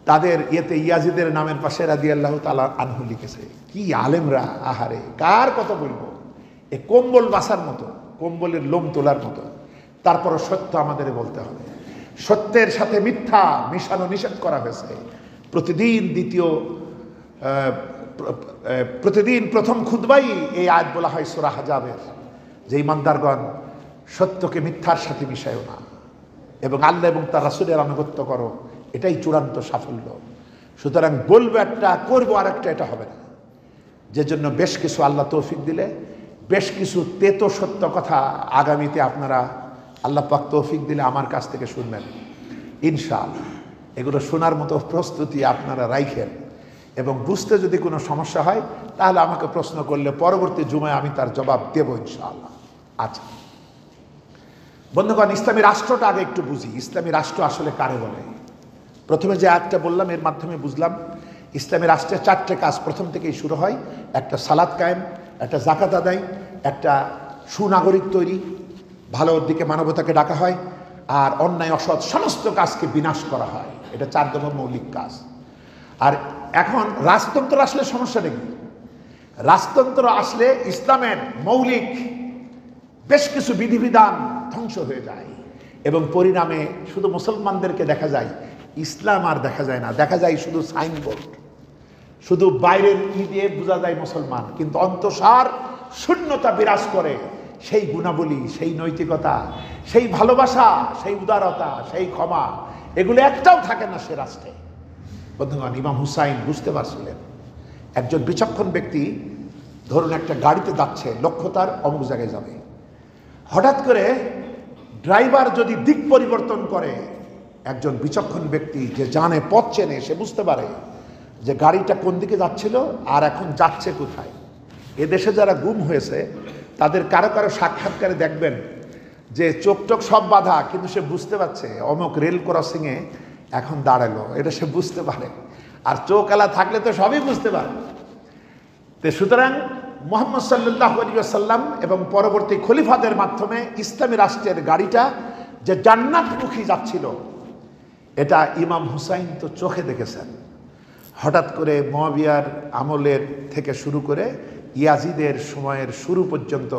তাদের ইয়েতে ইয়াজিদের নামের পাশে রাদিয়াল্লাহু তাআলা আনহু লিখেছে। কি আলেমরা! আহারে, কার কথা বলবো? এ কম্বল বাসার মতো, কম্বলের লোম তোলার মতো। তারপরও সত্য আমাদের বলতে হবে। সত্যের সাথে মিথ্যা মিশানো নিষেধ করা হয়েছে। প্রতিদিন প্রথম খুতবাই এই আয়াত বলা হয় সূরা আহজাবের, যে ইমানদারগণ সত্যকে মিথ্যার সাথে মিশায়ও না এবং আল্লাহ এবং তার রাসূলের আনুগত্য করো, এটাই চূড়ান্ত সাফল্য। সুতরাং বলবো একটা, করবো আরেকটা, এটা হবে না। যে জন্য বেশ কিছু আল্লাহ তৌফিক দিলে বেশ কিছু তেতো সত্য কথা আগামীতে আপনারা আল্লাহ পাক তৌফিক দিলে আমার কাছ থেকে শুনবেন ইনশাআল্লাহ। এগুলো শোনার মতো প্রস্তুতি আপনারা রাখেন এবং বুঝতে যদি কোনো সমস্যা হয় তাহলে আমাকে প্রশ্ন করলে পরবর্তী জুমায় আমি তার জবাব দেব ইনশাআল্লাহ। আচ্ছা বন্ধুগণ, ইসলামী রাষ্ট্রটা আগে একটু বুঝি। ইসলামী রাষ্ট্র আসলে কারে বলে? প্রথমে যে আয়াতটা বললাম এর মাধ্যমে বুঝলাম ইসলামী রাষ্ট্রের 4টে কাজ প্রথম থেকেই শুরু হয়। একটা সালাত কায়েম, একটা জাকাত আদায়, একটা সুনাগরিক তৈরি, ভালোর দিকে মানবতাকে ডাকা হয়, আর অন্যায় অসৎ সমস্ত কাজকে বিনাশ করা হয়। এটা 4 দফা মৌলিক কাজ। আর এখন রাজতন্ত্র আসলে সমস্যা নেই। রাজতন্ত্র আসলে ইসলামের মৌলিক বেশ কিছু বিধিবিধান ধ্বংস হয়ে যায় এবং পরিণামে শুধু মুসলমানদেরকে দেখা যায়, ইসলাম আর দেখা যায় না। দেখা যায় শুধু সাইনবোর্ড, শুধু বাইরের দিয়ে বোঝা যায় মুসলমান, কিন্তু অন্তঃসার শূন্যতা বিরাজ করে। সেই গুণাবলী, সেই নৈতিকতা, সেই ভালোবাসা, সেই উদারতা, সেই ক্ষমা, এগুলো একটাও থাকে না সে রাষ্ট্রে। বন্ধুগণ, ইমাম হুসাইন বুঝতে পারছিলেন একজন বিচক্ষণ ব্যক্তি ধরুন একটা গাড়িতে যাচ্ছে, লক্ষ্য তার অমুক জায়গায় যাবে, হঠাৎ করে ড্রাইভার যদি দিক পরিবর্তন করে, একজন বিচক্ষণ ব্যক্তি যে জানে, পথ চেনে, সে বুঝতে পারে যে গাড়িটা কোন দিকে যাচ্ছিল আর এখন যাচ্ছে কোথায়। এদেশে যারা গুম হয়েছে তাদের কারো কারো সাক্ষাৎকারে দেখবেন যে চোখ টোক সব বাধা, কিন্তু সে বুঝতে পারছে অমুক রেল ক্রসিংয়ে এখন দাঁড়ালো, এটা সে বুঝতে পারে। আর চোখ আলা থাকলে তো সবই বুঝতে পারে। তো সুতরাং মুহাম্মদ সাল্লাল্লাহু আলাইহি ওয়াসাল্লাম এবং পরবর্তী খলিফাদের মাধ্যমে ইসলামী রাষ্ট্রের গাড়িটা যে জান্নাতমুখী যাচ্ছিল, এটা ইমাম হুসাইন তো চোখে দেখেছেন। হঠাৎ করে মুয়াবিয়ার আমলের থেকে শুরু করে ইয়াজিদের সময়ের শুরু পর্যন্ত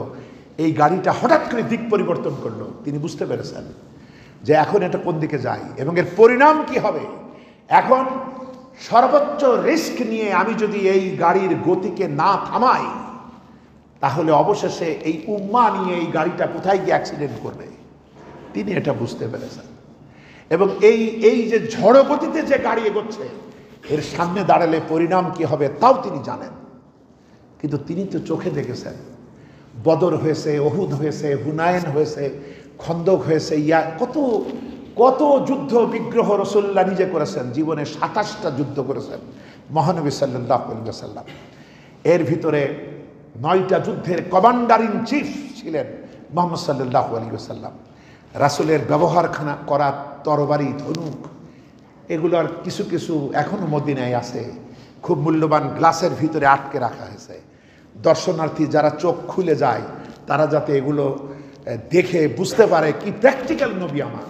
এই গাড়িটা হঠাৎ করে দিক পরিবর্তন করলো। তিনি বুঝতে পেরেছেন যে এখন এটা কোন দিকে যায় এবং এর পরিণাম কি হবে। এখন সর্বোচ্চ রিস্ক নিয়ে আমি যদি এই গাড়ির গতিকে না থামাই, তাহলে অবশেষে এই উম্মাহ নিয়ে এই গাড়িটা কোথায় গিয়ে অ্যাক্সিডেন্ট করবে। তিনি এটা বুঝতে পেরেছেন এবং এই যে ঝড় গতিতে যে গাড়ি এগোচ্ছে, এর সামনে দাঁড়ালে পরিণাম কি হবে তাও তিনি জানেন। কিন্তু তিনি তো চোখে দেখেছেন, বদর হয়েছে, ওহুদ হয়েছে, হুনায়ন হয়েছে, খন্দক হয়েছে, কত কত যুদ্ধ বিগ্রহ রাসূলুল্লাহ নিজে করেছেন। জীবনে 27টা যুদ্ধ করেছেন মহানবী সাল্লাল্লাহু আলাইহি ওয়াসাল্লাম। এর ভিতরে 9টা যুদ্ধের কমান্ডার ইন চিফ ছিলেন মুহাম্মদ সাল্লাল্লাহু আলাইহি ওয়াসাল্লাম। রাসূলের ব্যবহার করা তরবারি, ধনুক, এগুলোর কিছু কিছু এখনো মদিনায় আছে, খুব মূল্যবান গ্লাসের ভিতরে আটকে রাখা হয়েছে। দর্শনার্থী যারা চোখ খুলে যায় তারা যাতে এগুলো দেখে বুঝতে পারে কি প্র্যাকটিক্যাল নবী আমার।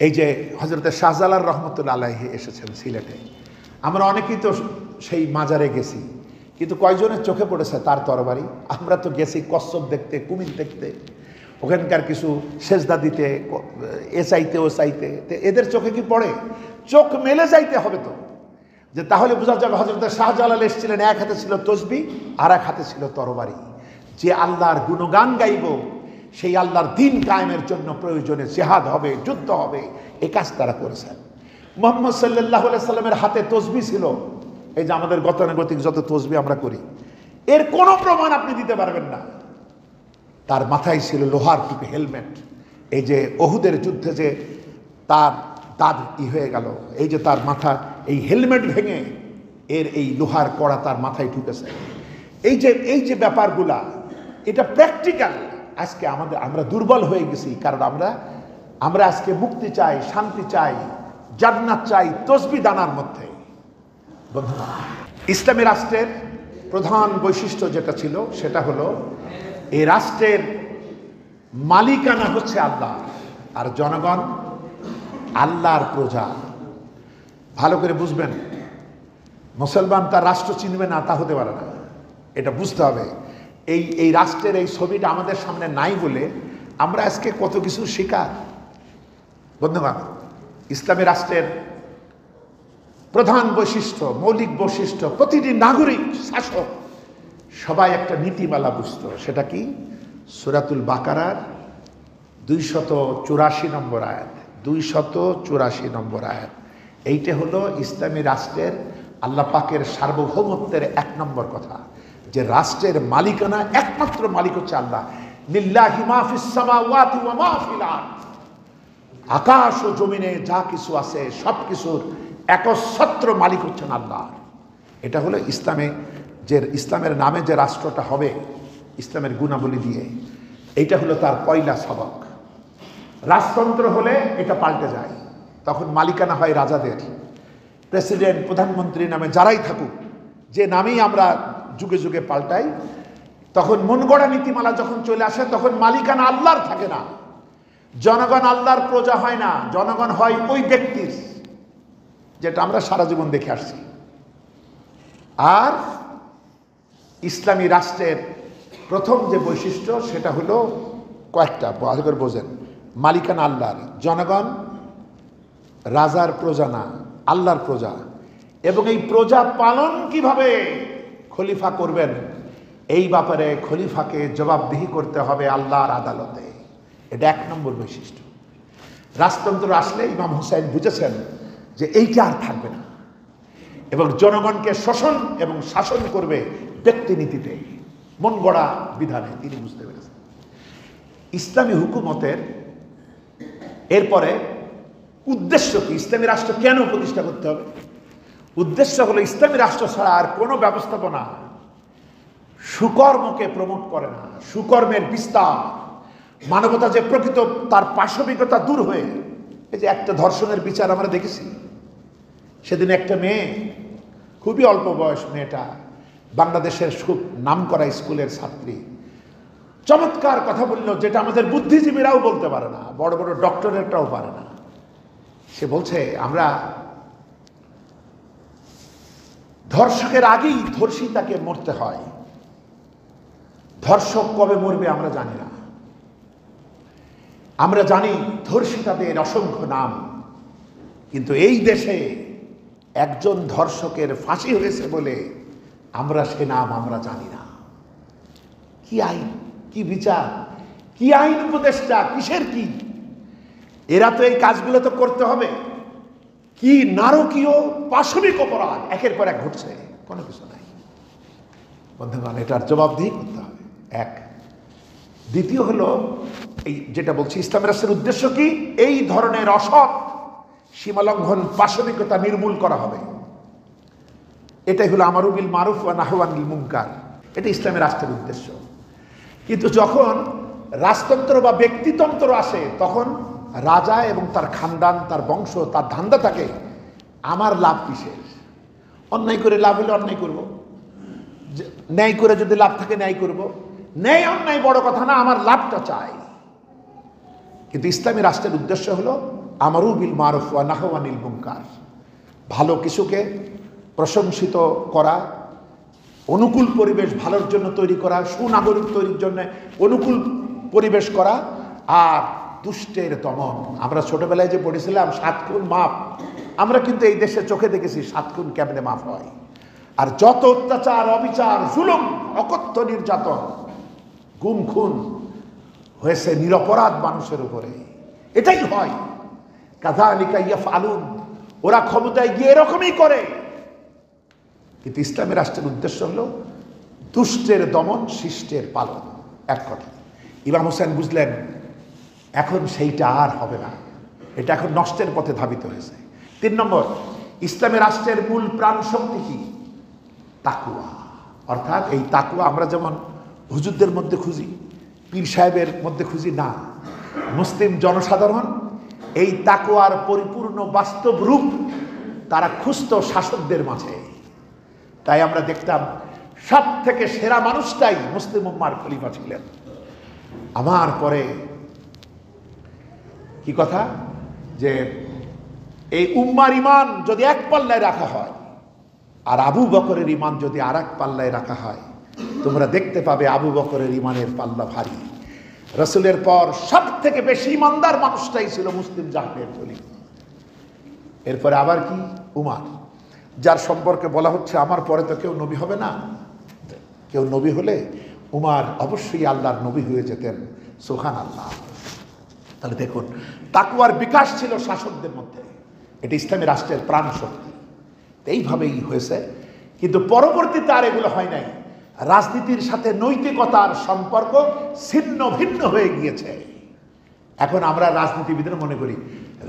এই যে হযরত শাহজালাল রহমতুল্লাহ আলাইহি এসেছেন সিলেটে, আমরা অনেকেই তো সেই মাজারে গেছি, কিন্তু কয়জনের চোখে পড়েছে তার তরবারি? আমরা তো গেছি কচ্ছপ দেখতে, কুমির দেখতে, ওখানকার কিছু সেজদা দিতে, এ চাইতে ও চাইতে। এদের চোখে কি পড়ে? চোখ মেলে যাইতে হবে তো, যে তাহলে বোঝা যাবে হযরত শাহজালাল এসেছিলেন, এক হাতে ছিল তসবিহ আর এক হাতে ছিল তরবারি। যে আল্লাহর গুণগান গাইব, সেই আল্লাহর দ্বীন কায়েমের জন্য প্রয়োজনে জিহাদ হবে, যুদ্ধ হবে, এই কাজ তারা করেছেন। মুহাম্মদ সাল্লাল্লাহু আলাইহি সাল্লামের হাতে তসবিহ ছিল, এই যে আমাদের গতানুগতিক যত তসবিহ আমরা করি, এর কোনো প্রমাণ আপনি দিতে পারবেন না। তার মাথায় ছিল লোহার টুপি, হেলমেট। এই যে ওহুদের যুদ্ধে যে তার দাঁত হয়ে গেল, এই যে তার মাথা, এই হেলমেট ভেঙে এর এই লোহার কড়া তার মাথায় ঢুকেছে। এই যে ব্যাপারগুলা, এটা প্র্যাকটিক্যাল। আজকে আমরা দুর্বল হয়ে গেছি, কারণ আমরা আজকে মুক্তি চাই, শান্তি চাই, জান্নাত চাই তসবি দানার মধ্যে। বন্ধুরা, ইসলামী রাষ্ট্রের প্রধান বৈশিষ্ট্য যেটা ছিল সেটা হলো এই রাষ্ট্রের মালিকানা হচ্ছে আল্লাহ, আর জনগণ আল্লাহর প্রজা। ভালো করে বুঝবেন, মুসলমান তার রাষ্ট্র চিনবে না তা হতে পারে না, এটা বুঝতে হবে। এই রাষ্ট্রের এই ছবিটা আমাদের সামনে নাই বলে আমরা আজকে কত কিছু শিকার। বন্ধুগণ, ইসলামী রাষ্ট্রের প্রধান বৈশিষ্ট্য, মৌলিক বৈশিষ্ট্য, প্রতিটি নাগরিক শাসক সবাই একটা নীতিমালা বুঝত। সেটা কি? সূরাতুল বাকারার 284 নম্বর আয়াত, 284 নম্বর আয়াত। এইটা হলো ইসলামী রাষ্ট্রের আল্লাহ পাকের সার্বভৌমত্বের 1 নম্বর কথা, যে রাষ্ট্রের মালিকানা একমাত্র মালিক হচ্ছে আল্লাহ। লিল্লাহি মা ফিস সামাওয়াতি ওয়া মা ফিল আরদ। আকাশ ও জমিনে যা কিছু আছে সব কিছুর একচ্ছত্র মালিক হচ্ছেন আল্লাহ। এটা হলো ইসলামের নামে যে রাষ্ট্রটা হবে ইসলামের গুণাবলী দিয়ে, এইটা হলো তার পয়লা সবক। রাজতন্ত্র হলে এটা পাল্টে যায়, তখন মালিকানা হয় রাজাদের। প্রেসিডেন্ট, প্রধানমন্ত্রী নামে যারাই থাকুক, যে নামেই আমরা যুগে যুগে পাল্টাই, তখন মন গড়া নীতিমালা যখন চলে আসে তখন মালিকানা আল্লাহর থাকে না। জনগণ আল্লাহর প্রজা হয় না, জনগণ হয় ওই ব্যক্তির, যেটা আমরা সারা জীবন দেখে আসছি। আর ইসলামী রাষ্ট্রের প্রথম যে বৈশিষ্ট্য সেটা হলো কয়েকটা, ভালো করে বোঝেন। মালিকানা আল্লাহর, জনগণ রাজার প্রজা না, আল্লাহর প্রজা। এবং এই প্রজা পালন কিভাবে খলিফা করবেন, এই ব্যাপারে খলিফাকে জবাবদিহি করতে হবে আল্লাহর আদালতে। এটা 1 নম্বর বৈশিষ্ট্য। রাজতন্ত্র আসলে ইমাম হুসাইন বুঝেছেন যে এইটা আর থাকবে না, এবং জনগণকে শোষণ এবং শাসন করবে ব্যক্তিনীতিতে, মন গড়া বিধানে। তিনি বুঝতে পেরেছেন ইসলামী হুকুমতের এরপরে উদ্দেশ্য কি, ইসলামী রাষ্ট্র কেন প্রতিষ্ঠা করতে হবে। উদ্দেশ্য হলো ইসলামী রাষ্ট্র ছাড়া আর কোনো ব্যবস্থাপনা সুকর্মকে প্রমোট করে না। সুকর্মের বিস্তার, মানবতা যে প্রকৃত তার পাশবিকতা দূর হয়ে, এই যে একটা ধর্ষণের বিচার আমরা দেখেছি সেদিন, একটা মেয়ে, খুবই অল্প বয়স মেয়েটা, বাংলাদেশের খুব নামকরা স্কুলের ছাত্রী, চমৎকার কথা বলল যেটা আমাদের বুদ্ধিজীবীরাও বলতে পারে না, বড় বড় ডক্টরেটরাও পারে না। সে বলছে, আমরা ধর্ষকের আগেই ধর্ষিতাকে মরতে হয়, ধর্ষক কবে মরবে আমরা জানি না। আমরা জানি ধর্ষিতাদের অসংখ্য নাম, কিন্তু এই দেশে একজন ধর্ষকের ফাঁসি হয়েছে বলে আমরা সে নাম আমরা জানি না। কি আইন, কি বিচার, কি আইন উপদেষ্টা, কিসের কি? এরা তো এই কাজগুলো তো করতে হবে। কি নারকীয় পাশবিক অপরাধ একের পর এক ঘটছে, কোনো কিছু নাই। বন্ধুগণ, এটার জবাবদিহি করতে হবে। 1। দ্বিতীয় হলো এই যেটা বলছি, ইসলামী রাষ্ট্রের উদ্দেশ্য কি, এই ধরনের অসৎ সীমালঙ্ঘন, পাশবিকতা নির্মূল করা হবে। এটাই হলো আমারু বিল মারুফ ওয়া নাহয়ু আনিল মুনকার। এটা ইসলামী রাষ্ট্রের উদ্দেশ্য। কিন্তু যখন রাজতন্ত্র বা ব্যক্তিতন্ত্র আসে, তখন রাজা এবং তার খানদান, তার বংশ, তার ধান্দা থাকে আমার লাভ কিসের। অন্যায় করে লাভ হলে অন্যায় করব, ন্যায় করে যদি লাভ থাকে ন্যায় করব। ন্যায় অন্যায় বড় কথা না, আমার লাভটা চাই। কিন্তু ইসলামী রাষ্ট্রের উদ্দেশ্য হলো আমারু বিল মারুফ ওয়া নাহয়ু আনিল মুনকার, ভালো কিছুকে প্রশংসিত করা, অনুকূল পরিবেশ ভালোর জন্য তৈরি করা, সুনাগরিক তৈরির জন্য অনুকূল পরিবেশ করা, আর দুষ্টের দমন। আমরা ছোটবেলায় যে পড়েছিলাম 7 খুন মাফ, আমরা কিন্তু এই দেশে চোখে দেখেছি 7 খুন কেমনে মাফ হয়। আর যত অত্যাচার, অবিচার, জুলুম, অকথ্য নির্যাতন, গুম খুন হয়েছে নিরপরাধ মানুষের উপরে, এটাই হয়। কাযালিকা ইয়াফআলুন, ওরা ক্ষমতায় গিয়ে এরকমই করে। কিন্তু ইসলামী রাষ্ট্রের উদ্দেশ্য হলো দুষ্টের দমন, শিষ্টের পালন। এক কথা, ইমাম হোসেন বুঝলেন এখন সেইটা আর হবে না, এটা এখন নষ্টের পথে ধাবিত হয়েছে। 3 নম্বর, ইসলামী রাষ্ট্রের মূল প্রাণ শক্তি কি? তাকওয়া। অর্থাৎ এই তাকওয়া আমরা যেমন হুজুরদের মধ্যে খুঁজি, পীর সাহেবের মধ্যে খুঁজি না, মুসলিম জনসাধারণ এই তাকওয়ার পরিপূর্ণ পরিপূর্ণ বাস্তব রূপ তারা খুঁজত শাসকদের মাঝে। তাই আমরা দেখতাম সব থেকে সেরা মানুষটাই মুসলিম উম্মার খলিফা ছিলেন। আমার পরে কি কথা, যে এই উম্মার ইমান যদি এক পাল্লায় রাখা হয় আর আবু বকরের ইমান যদি আর এক পাল্লায় রাখা হয়, তোমরা দেখতে পাবে আবু বকরের ইমানের পাল্লা ভারী। রসুলের পর সব থেকে বেশি ইমানদার মানুষটাই ছিল মুসলিম জাহানের খলিফা। এরপরে আবার কি, উমার, যার সম্পর্কে বলা হচ্ছে আমার পরে তো কেউ নবী হবে না। কেউ নবী হলে উমার অবশ্যই আল্লাহর নবী হয়ে যেতেন। সুবহানাল্লাহ। তাহলে দেখুন, তাকওয়ার বিকাশ ছিল শাসকদের মধ্যে। এটি ইসলামী রাষ্ট্রের প্রাণ শক্তি। এইভাবেই হয়েছে, কিন্তু পরবর্তীতে আর এগুলো হয় নাই। রাজনীতির সাথে নৈতিকতার সম্পর্ক ছিন্ন ভিন্ন হয়ে গিয়েছে। এখন আমরা রাজনীতিবিদরা মনে করি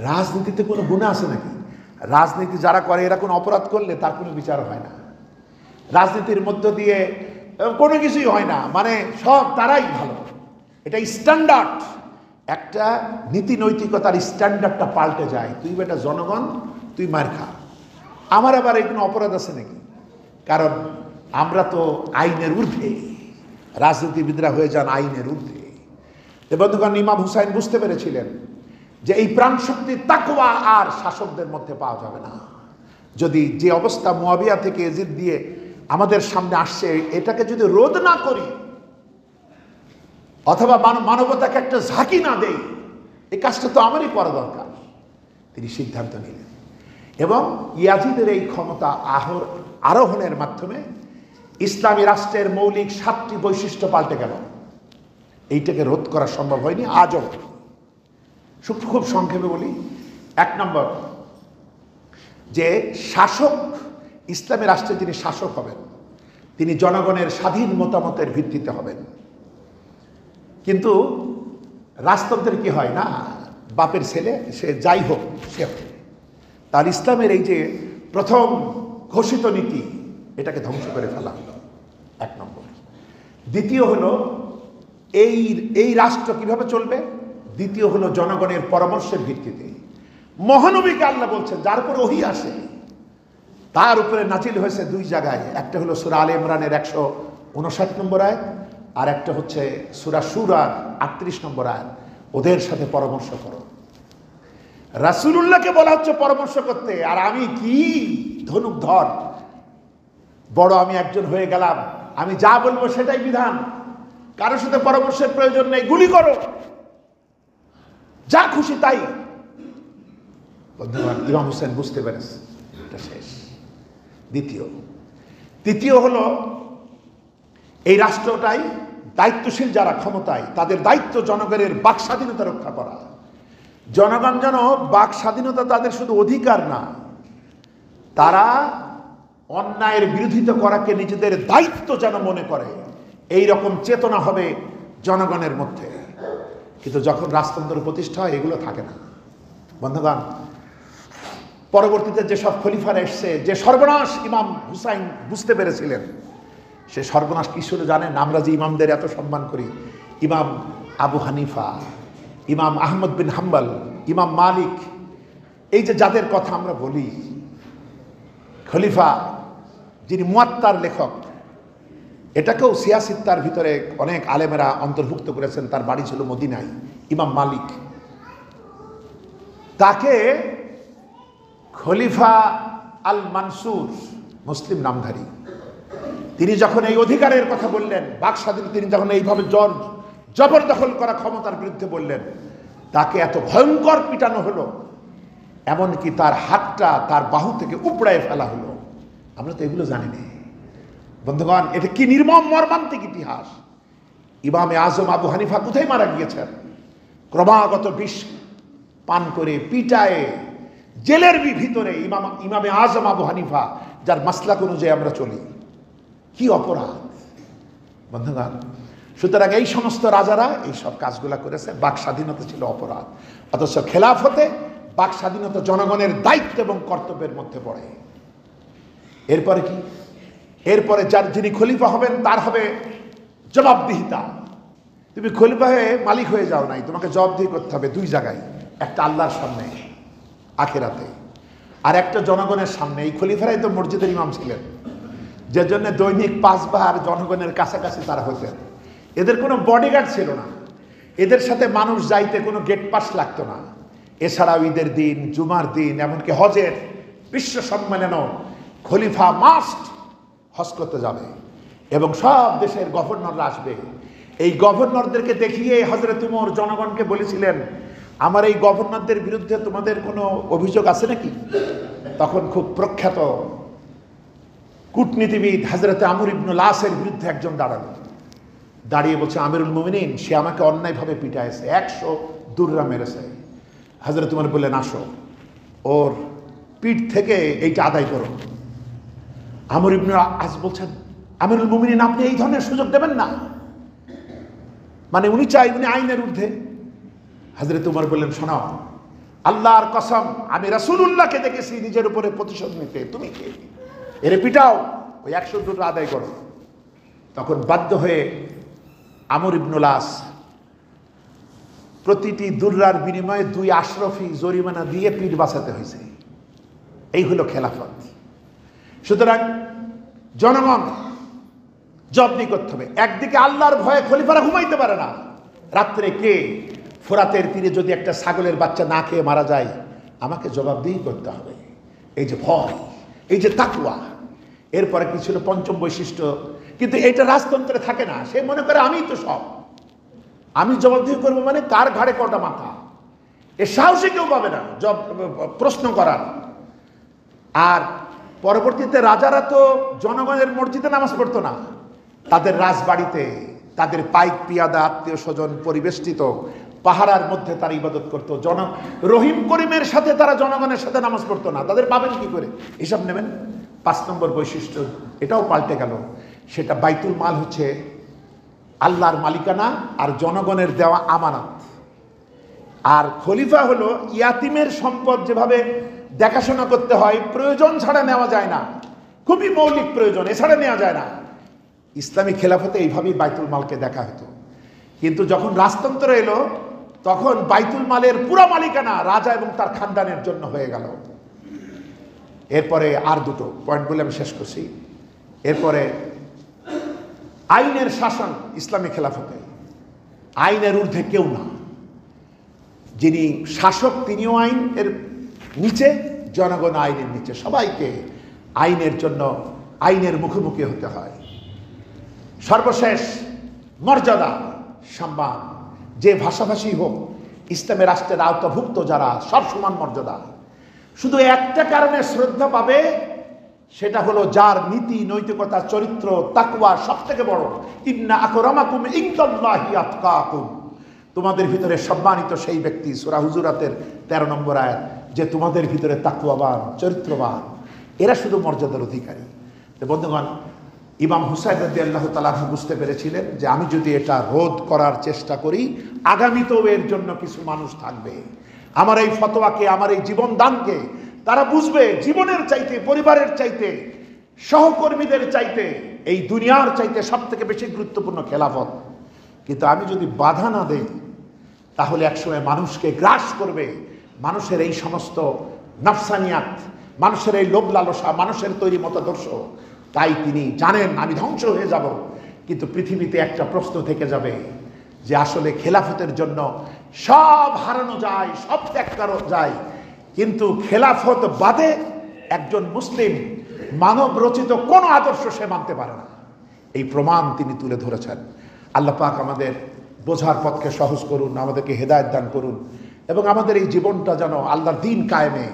রাজনীতিতে কোনো গুনাহ আছে নাকি? রাজনীতি যারা করে এরা কোনো অপরাধ করলে তার কোনো বিচার হয় না। রাজনীতির মধ্য দিয়ে কোনো কিছুই হয় না, মানে সব তারাই ভালো। এটা স্ট্যান্ডার্ড, একটা নীতি নৈতিকতার স্ট্যান্ডার্ডটা পাল্টে যায়। তুই বেটা জনগণ, তুই মার খা। আমার আবার এই কোনো অপরাধ আছে নাকি? কারণ আমরা তো আইনের ঊর্ধ্বে, রাজনীতিবিদরা হয়ে যান আইনের ঊর্ধ্বে। বন্ধুগণ, ইমাম হুসাইন বুঝতে পেরেছিলেন যে এই প্রাণশক্তি তাকওয়া আর শাসকদের মধ্যে পাওয়া যাবে না। যদি যে অবস্থা মুয়াবিয়া থেকে এজিদ দিয়ে আমাদের সামনে আসছে, এটাকে যদি রোধ না করি অথবা মানবতাকে একটা ঝাঁকি না দেই, এই কাজটা তো আমারই করা দরকার। তিনি সিদ্ধান্ত নিলেন এবং ইয়াজিদের এই ক্ষমতা আরোহণের মাধ্যমে ইসলামী রাষ্ট্রের মৌলিক 7টি বৈশিষ্ট্য পাল্টে গেল। এইটাকে রোধ করা সম্ভব হয়নি আজও। খুব সংক্ষেপে বলি, 1 নম্বর, যে শাসক, ইসলামী রাষ্ট্রে যিনি শাসক হবেন তিনি জনগণের স্বাধীন মতামতের ভিত্তিতে হবেন। কিন্তু রাজতন্ত্রের কি হয় না, বাপের ছেলে সে যাই হোক সে হবে। তার ইসলামের এই যে প্রথম ঘোষিত নীতি, এটাকে ধ্বংস করে ফেলা হলো 1 নম্বর। দ্বিতীয় হলো এই রাষ্ট্র কিভাবে চলবে, দ্বিতীয় হলো জনগণের পরামর্শের ভিত্তিতে। মহানবীকে আল্লাহ বলছেন, যার উপর ওহী আসে তার উপরে নাজিল হয়েছে 2 জায়গায়। একটা হলো সূরা আলে ইমরানের 159 নম্বর আয়াত, আর একটা হচ্ছে সূরা শূরার 38 নম্বর আয়াত। ওদের সাথে পরামর্শ করো। রাসূলুল্লাহকে বলা হচ্ছে পরামর্শ করতে, আর আমি কি ধনুকধর বড়, আমি একজন হয়ে গেলাম, আমি যা বলবো সেটাই বিধান, কারোর সাথে পরামর্শের প্রয়োজন নেই, গুলি করো, যা খুশি তাই। বন্ধুগণ, ইমাম হোসেন বুঝতে পেরেছে এটা শেষ। তৃতীয় হলো এই রাষ্ট্রটাই দায়িত্বশীল যারা ক্ষমতায়, তাদের দায়িত্ব জনগণের বাক স্বাধীনতা রক্ষা করা। জনগণ যেন বাক স্বাধীনতা তাদের শুধু অধিকার না, তারা অন্যায়ের বিরোধিতা করাকে নিজেদের দায়িত্ব যেন মনে করে, এই রকম চেতনা হবে জনগণের মধ্যে। কিন্তু যখন রাজতন্ত্র প্রতিষ্ঠা হয় এগুলো থাকে না। বন্ধুগণ, পরবর্তীতে যেসব খলিফারা এসছে, যে সর্বনাশ ইমাম হুসাইন বুঝতে পেরেছিলেন, সে সর্বনাশ কি ছিল জানেন? আমরা যে ইমামদের এত সম্মান করি, ইমাম আবু হানিফা, ইমাম আহমদ বিন হাম্বল, ইমাম মালিক, এই যে যাদের কথা আমরা বলি, খলিফা যিনি মুয়াত্তার লেখক, এটাকেও সিয়াসিত্তার ভিতরে অনেক আলেমেরা অন্তর্ভুক্ত করেছেন। তার বাড়ি ছিল মদিনায়, ইমাম মালিক। তাকে খলিফা আল মানসুর, মুসলিম নামধারী, তিনি যখন এই অধিকারের কথা বললেন, বাক স্বাধীন, তিনি যখন এইভাবে জবরদখল করা ক্ষমতার বিরুদ্ধে বললেন, তাকে এত ভয়ঙ্কর পিটানো হলো, এমনকি তার হাতটা তার বাহু থেকে উপড়ায় ফেলা হলো। আমরা তো এগুলো জানি না। বন্ধুগণ, এটা কি নির্মম মর্মান্তিক ইতিহাস। ইমামে আজম আবু হানিফা কোথায় মারা গিয়েছেন? ক্রমাগত বিষ পান করে পিটায়ে জেলের ভিতরে ইমামে আজম আবু হানিফা, যার মাসলাক অনুযায়ী আমরা চলি। কি অপরাধ বন্ধুগণ! সুতরাং এই সমস্ত রাজারা এই সব কাজগুলা করেছে। বাক স্বাধীনতা ছিল অপরাধ, অথচ খেলাফতে বাক স্বাধীনতা জনগণের দায়িত্ব এবং কর্তব্যের মধ্যে পড়ে। এরপরে কি? এরপরে যিনি খলিফা হবেন তার হবে জবাবদিহিতা। তুমি খলিফা হয়ে মালিক হয়ে যাও নাই, তোমাকে জবাবদিহি করতে হবে 2 জায়গায়। একটা আল্লাহর সামনে, আখেরাতে। আর একটা জনগণের সামনে, এই খলিফারাই তো মসজিদের ইমাম ছিলেন, যে জন্য দৈনিক 5 বার জনগণের কাছাকাছি তারা হতেন। এদের কোনো বডিগার্ড ছিল না, এদের সাথে মানুষ যাইতে কোনো গেট পাস লাগতো না। এছাড়াও ঈদের দিন, জুমার দিন, এমনকি হজের বিশ্ব সম্মেলনও খলিফা মাস্ট হজ করতে যাবে এবং সব দেশের গভর্নররা আসবে। এই গভর্নরদেরকে দেখিয়ে হযরত উমর জনগণকে বলেছিলেন, আমার এই গভর্নরদের বিরুদ্ধে তোমাদের কোনো অভিযোগ আছে নাকি? তখন খুব প্রখ্যাত কূটনীতিবিদ হযরত আমর ইবনুল আসের বিরুদ্ধে একজন দাঁড়ালো, দাঁড়িয়ে বলছে, আমিরুল মুমিনিন, সে আমাকে অন্যায়ভাবে পিটাইছে, 100 দুররা মেরেছে। হযরত উমর বললেন, আসো, ওর পিঠ থেকে এইটা আদায় করো। আমর ইবনুল আস বলছেন, আমিরুল মুমিনিন, আপনি এই ধরনের সুযোগ দেবেন না। মানে উনি চাই, উনি আইনের ঊর্ধ্বে। হযরত উমর বললেন, শোনাও, আল্লাহর কসম, আমি রাসূলুল্লাহকে দেখেছি নিজের উপরে প্রতিশোধ নিতে, তুমি কে? এরে পিটাও, ওই 100 দুররা আদায় করো। তখন বাধ্য হয়ে আমর ইবনুল আস প্রতিটি দুররার বিনিময়ে 2 আশরফি জরিমানা দিয়ে পিঠ বাঁচাতে হয়েছে। এই হলো খেলাফত। সুতরাং জনগণ জবাবদিহি করতে হবে। একদিকে আল্লাহর ভয়ে খলিফারা ঘুমাইতে পারে না, রাত্রে কে ফোরাতের তীরে যদি একটা ছাগলের বাচ্চা না খেয়ে মারা যায়, আমাকে জবাবদিহি করতে হবে। এই যে ভয়, এই যে তাকওয়া। এরপরে কি ছিল 5ম বৈশিষ্ট্য, কিন্তু এটা রাজতন্ত্রে থাকে না। সে মনে করে আমি তো সব, আমি জবাবদিহি করবো, মানে কার ঘাড়ে কটা মাথা, এ সাহসী কেউ পাবে না প্রশ্ন করার। আর পরবর্তীতে রাজারা তো জনগণের মসজিদে নামাজ পড়তো না, তাদের রাজবাড়িতে, তাদের পাইক পিয়াদা আত্মীয় স্বজন পরিবেষ্টিত পাহারার মধ্যে তারা ইবাদত করতো। রহিম করিমের সাথে তারা জনগণের সাথে নামাজ পড়তো না। তাদের পাবেন কি করে, হিসাব নেবেন। 5 নম্বর বৈশিষ্ট্য, এটাও পাল্টে গেল। সেটা বাইতুল মাল হচ্ছে আল্লাহর মালিকানা আর জনগণের দেওয়া আমানত। আর খলিফা হলো ইয়াতিমের সম্পদ যেভাবে দেখাশোনা করতে হয়, প্রয়োজন ছাড়া নেওয়া যায় না, খুবই মৌলিক প্রয়োজন, এছাড়া নেওয়া যায় না। ইসলামী খেলাফতে এইভাবেই বাইতুল মালকে দেখা হতো। কিন্তু যখন রাজতন্ত্র এলো, তখন বাইতুল মালের পুরো মালিকানা রাজা এবং তার খানদানের জন্য হয়ে গেল। এরপরে আর 2টো পয়েন্ট বলে আমি শেষ করছি। এরপরে আইনের শাসন ইসলামী খেলাফতে, আইনের ঊর্ধ্বে কেউ না। যিনি শাসক তিনিও আইনের নিচে, জনগণ আইনের নিচে। সবাইকে আইনের জন্য আইনের মুখোমুখি হতে হয়। সর্বশেষ মর্যাদা, সম্মান, যে ভাষাভাষী হোক, ইসলামের রাষ্ট্রের আওতাভুক্ত যারা, সব সমান মর্যাদা। শুধু একটা কারণে শ্রদ্ধা পাবে, সেটা হলো যার নীতি, নৈতিকতা, চরিত্র, তাকওয়া সব থেকে বড়। ইন্না আকরামাকুম ইনদাল্লাহি আতকাকুম, তোমাদের ভিতরে সম্মানিত সেই ব্যক্তি, সূরা হুজুরাতের 13 নম্বর আয়াত, যে তোমাদের ভিতরে তাকওয়াবান, চরিত্রবান, এরা শুধু মর্যাদার অধিকারী। তো বন্ধুগণ, ইমাম হুসাইন রাদিয়াল্লাহু তাআলা বুঝতে পেরেছিলেন যে আমি যদি এটা রোধ করার চেষ্টা করি, আগামীতেও এর জন্য কিছু মানুষ থাকবে। আমার এই ফতোয়াকে, আমার এই জীবন দানকে তারা বুঝবে জীবনের চাইতে, পরিবারের চাইতে, সহকর্মীদের চাইতে, এই দুনিয়ার চাইতে সব থেকে বেশি গুরুত্বপূর্ণ খেলাফত। কিন্তু আমি যদি বাধা না দেই, তাহলে একসময় মানুষকে গ্রাস করবে মানুষের এই সমস্ত নফসানিয়াত, মানুষের এই লোভ লালসা, মানুষের তৈরি মতাদর্শ। তাই তিনি জানেন আমি ধ্বংস হয়ে যাব। কিন্তু পৃথিবীতে একটা প্রশ্ন থেকে যাবে যে আসলে খেলাফতের জন্য সব হারানো যায়, সব ত্যাগ করা যায়, কিন্তু খেলাফত বাদে একজন মুসলিম মানব রচিত কোনো আদর্শ সে মানতে পারে না। এই প্রমাণ তিনি তুলে ধরেছেন। আল্লাহ পাক আমাদের বোঝার পথকে সহজ করুন, আমাদেরকে হেদায়েত দান করুন, এবং আমাদের এই জীবনটা যেন আল্লাহর দ্বীন কায়েমে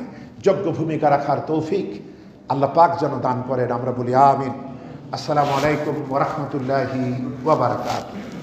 যোগ্য ভূমিকা রাখার তৌফিক আল্লাহ পাক যেন দান করেন। আমরা বলি আমিন। আসসালামু আলাইকুম ওয়া রাহমাতুল্লাহি ওয়া বারাকাতুহু।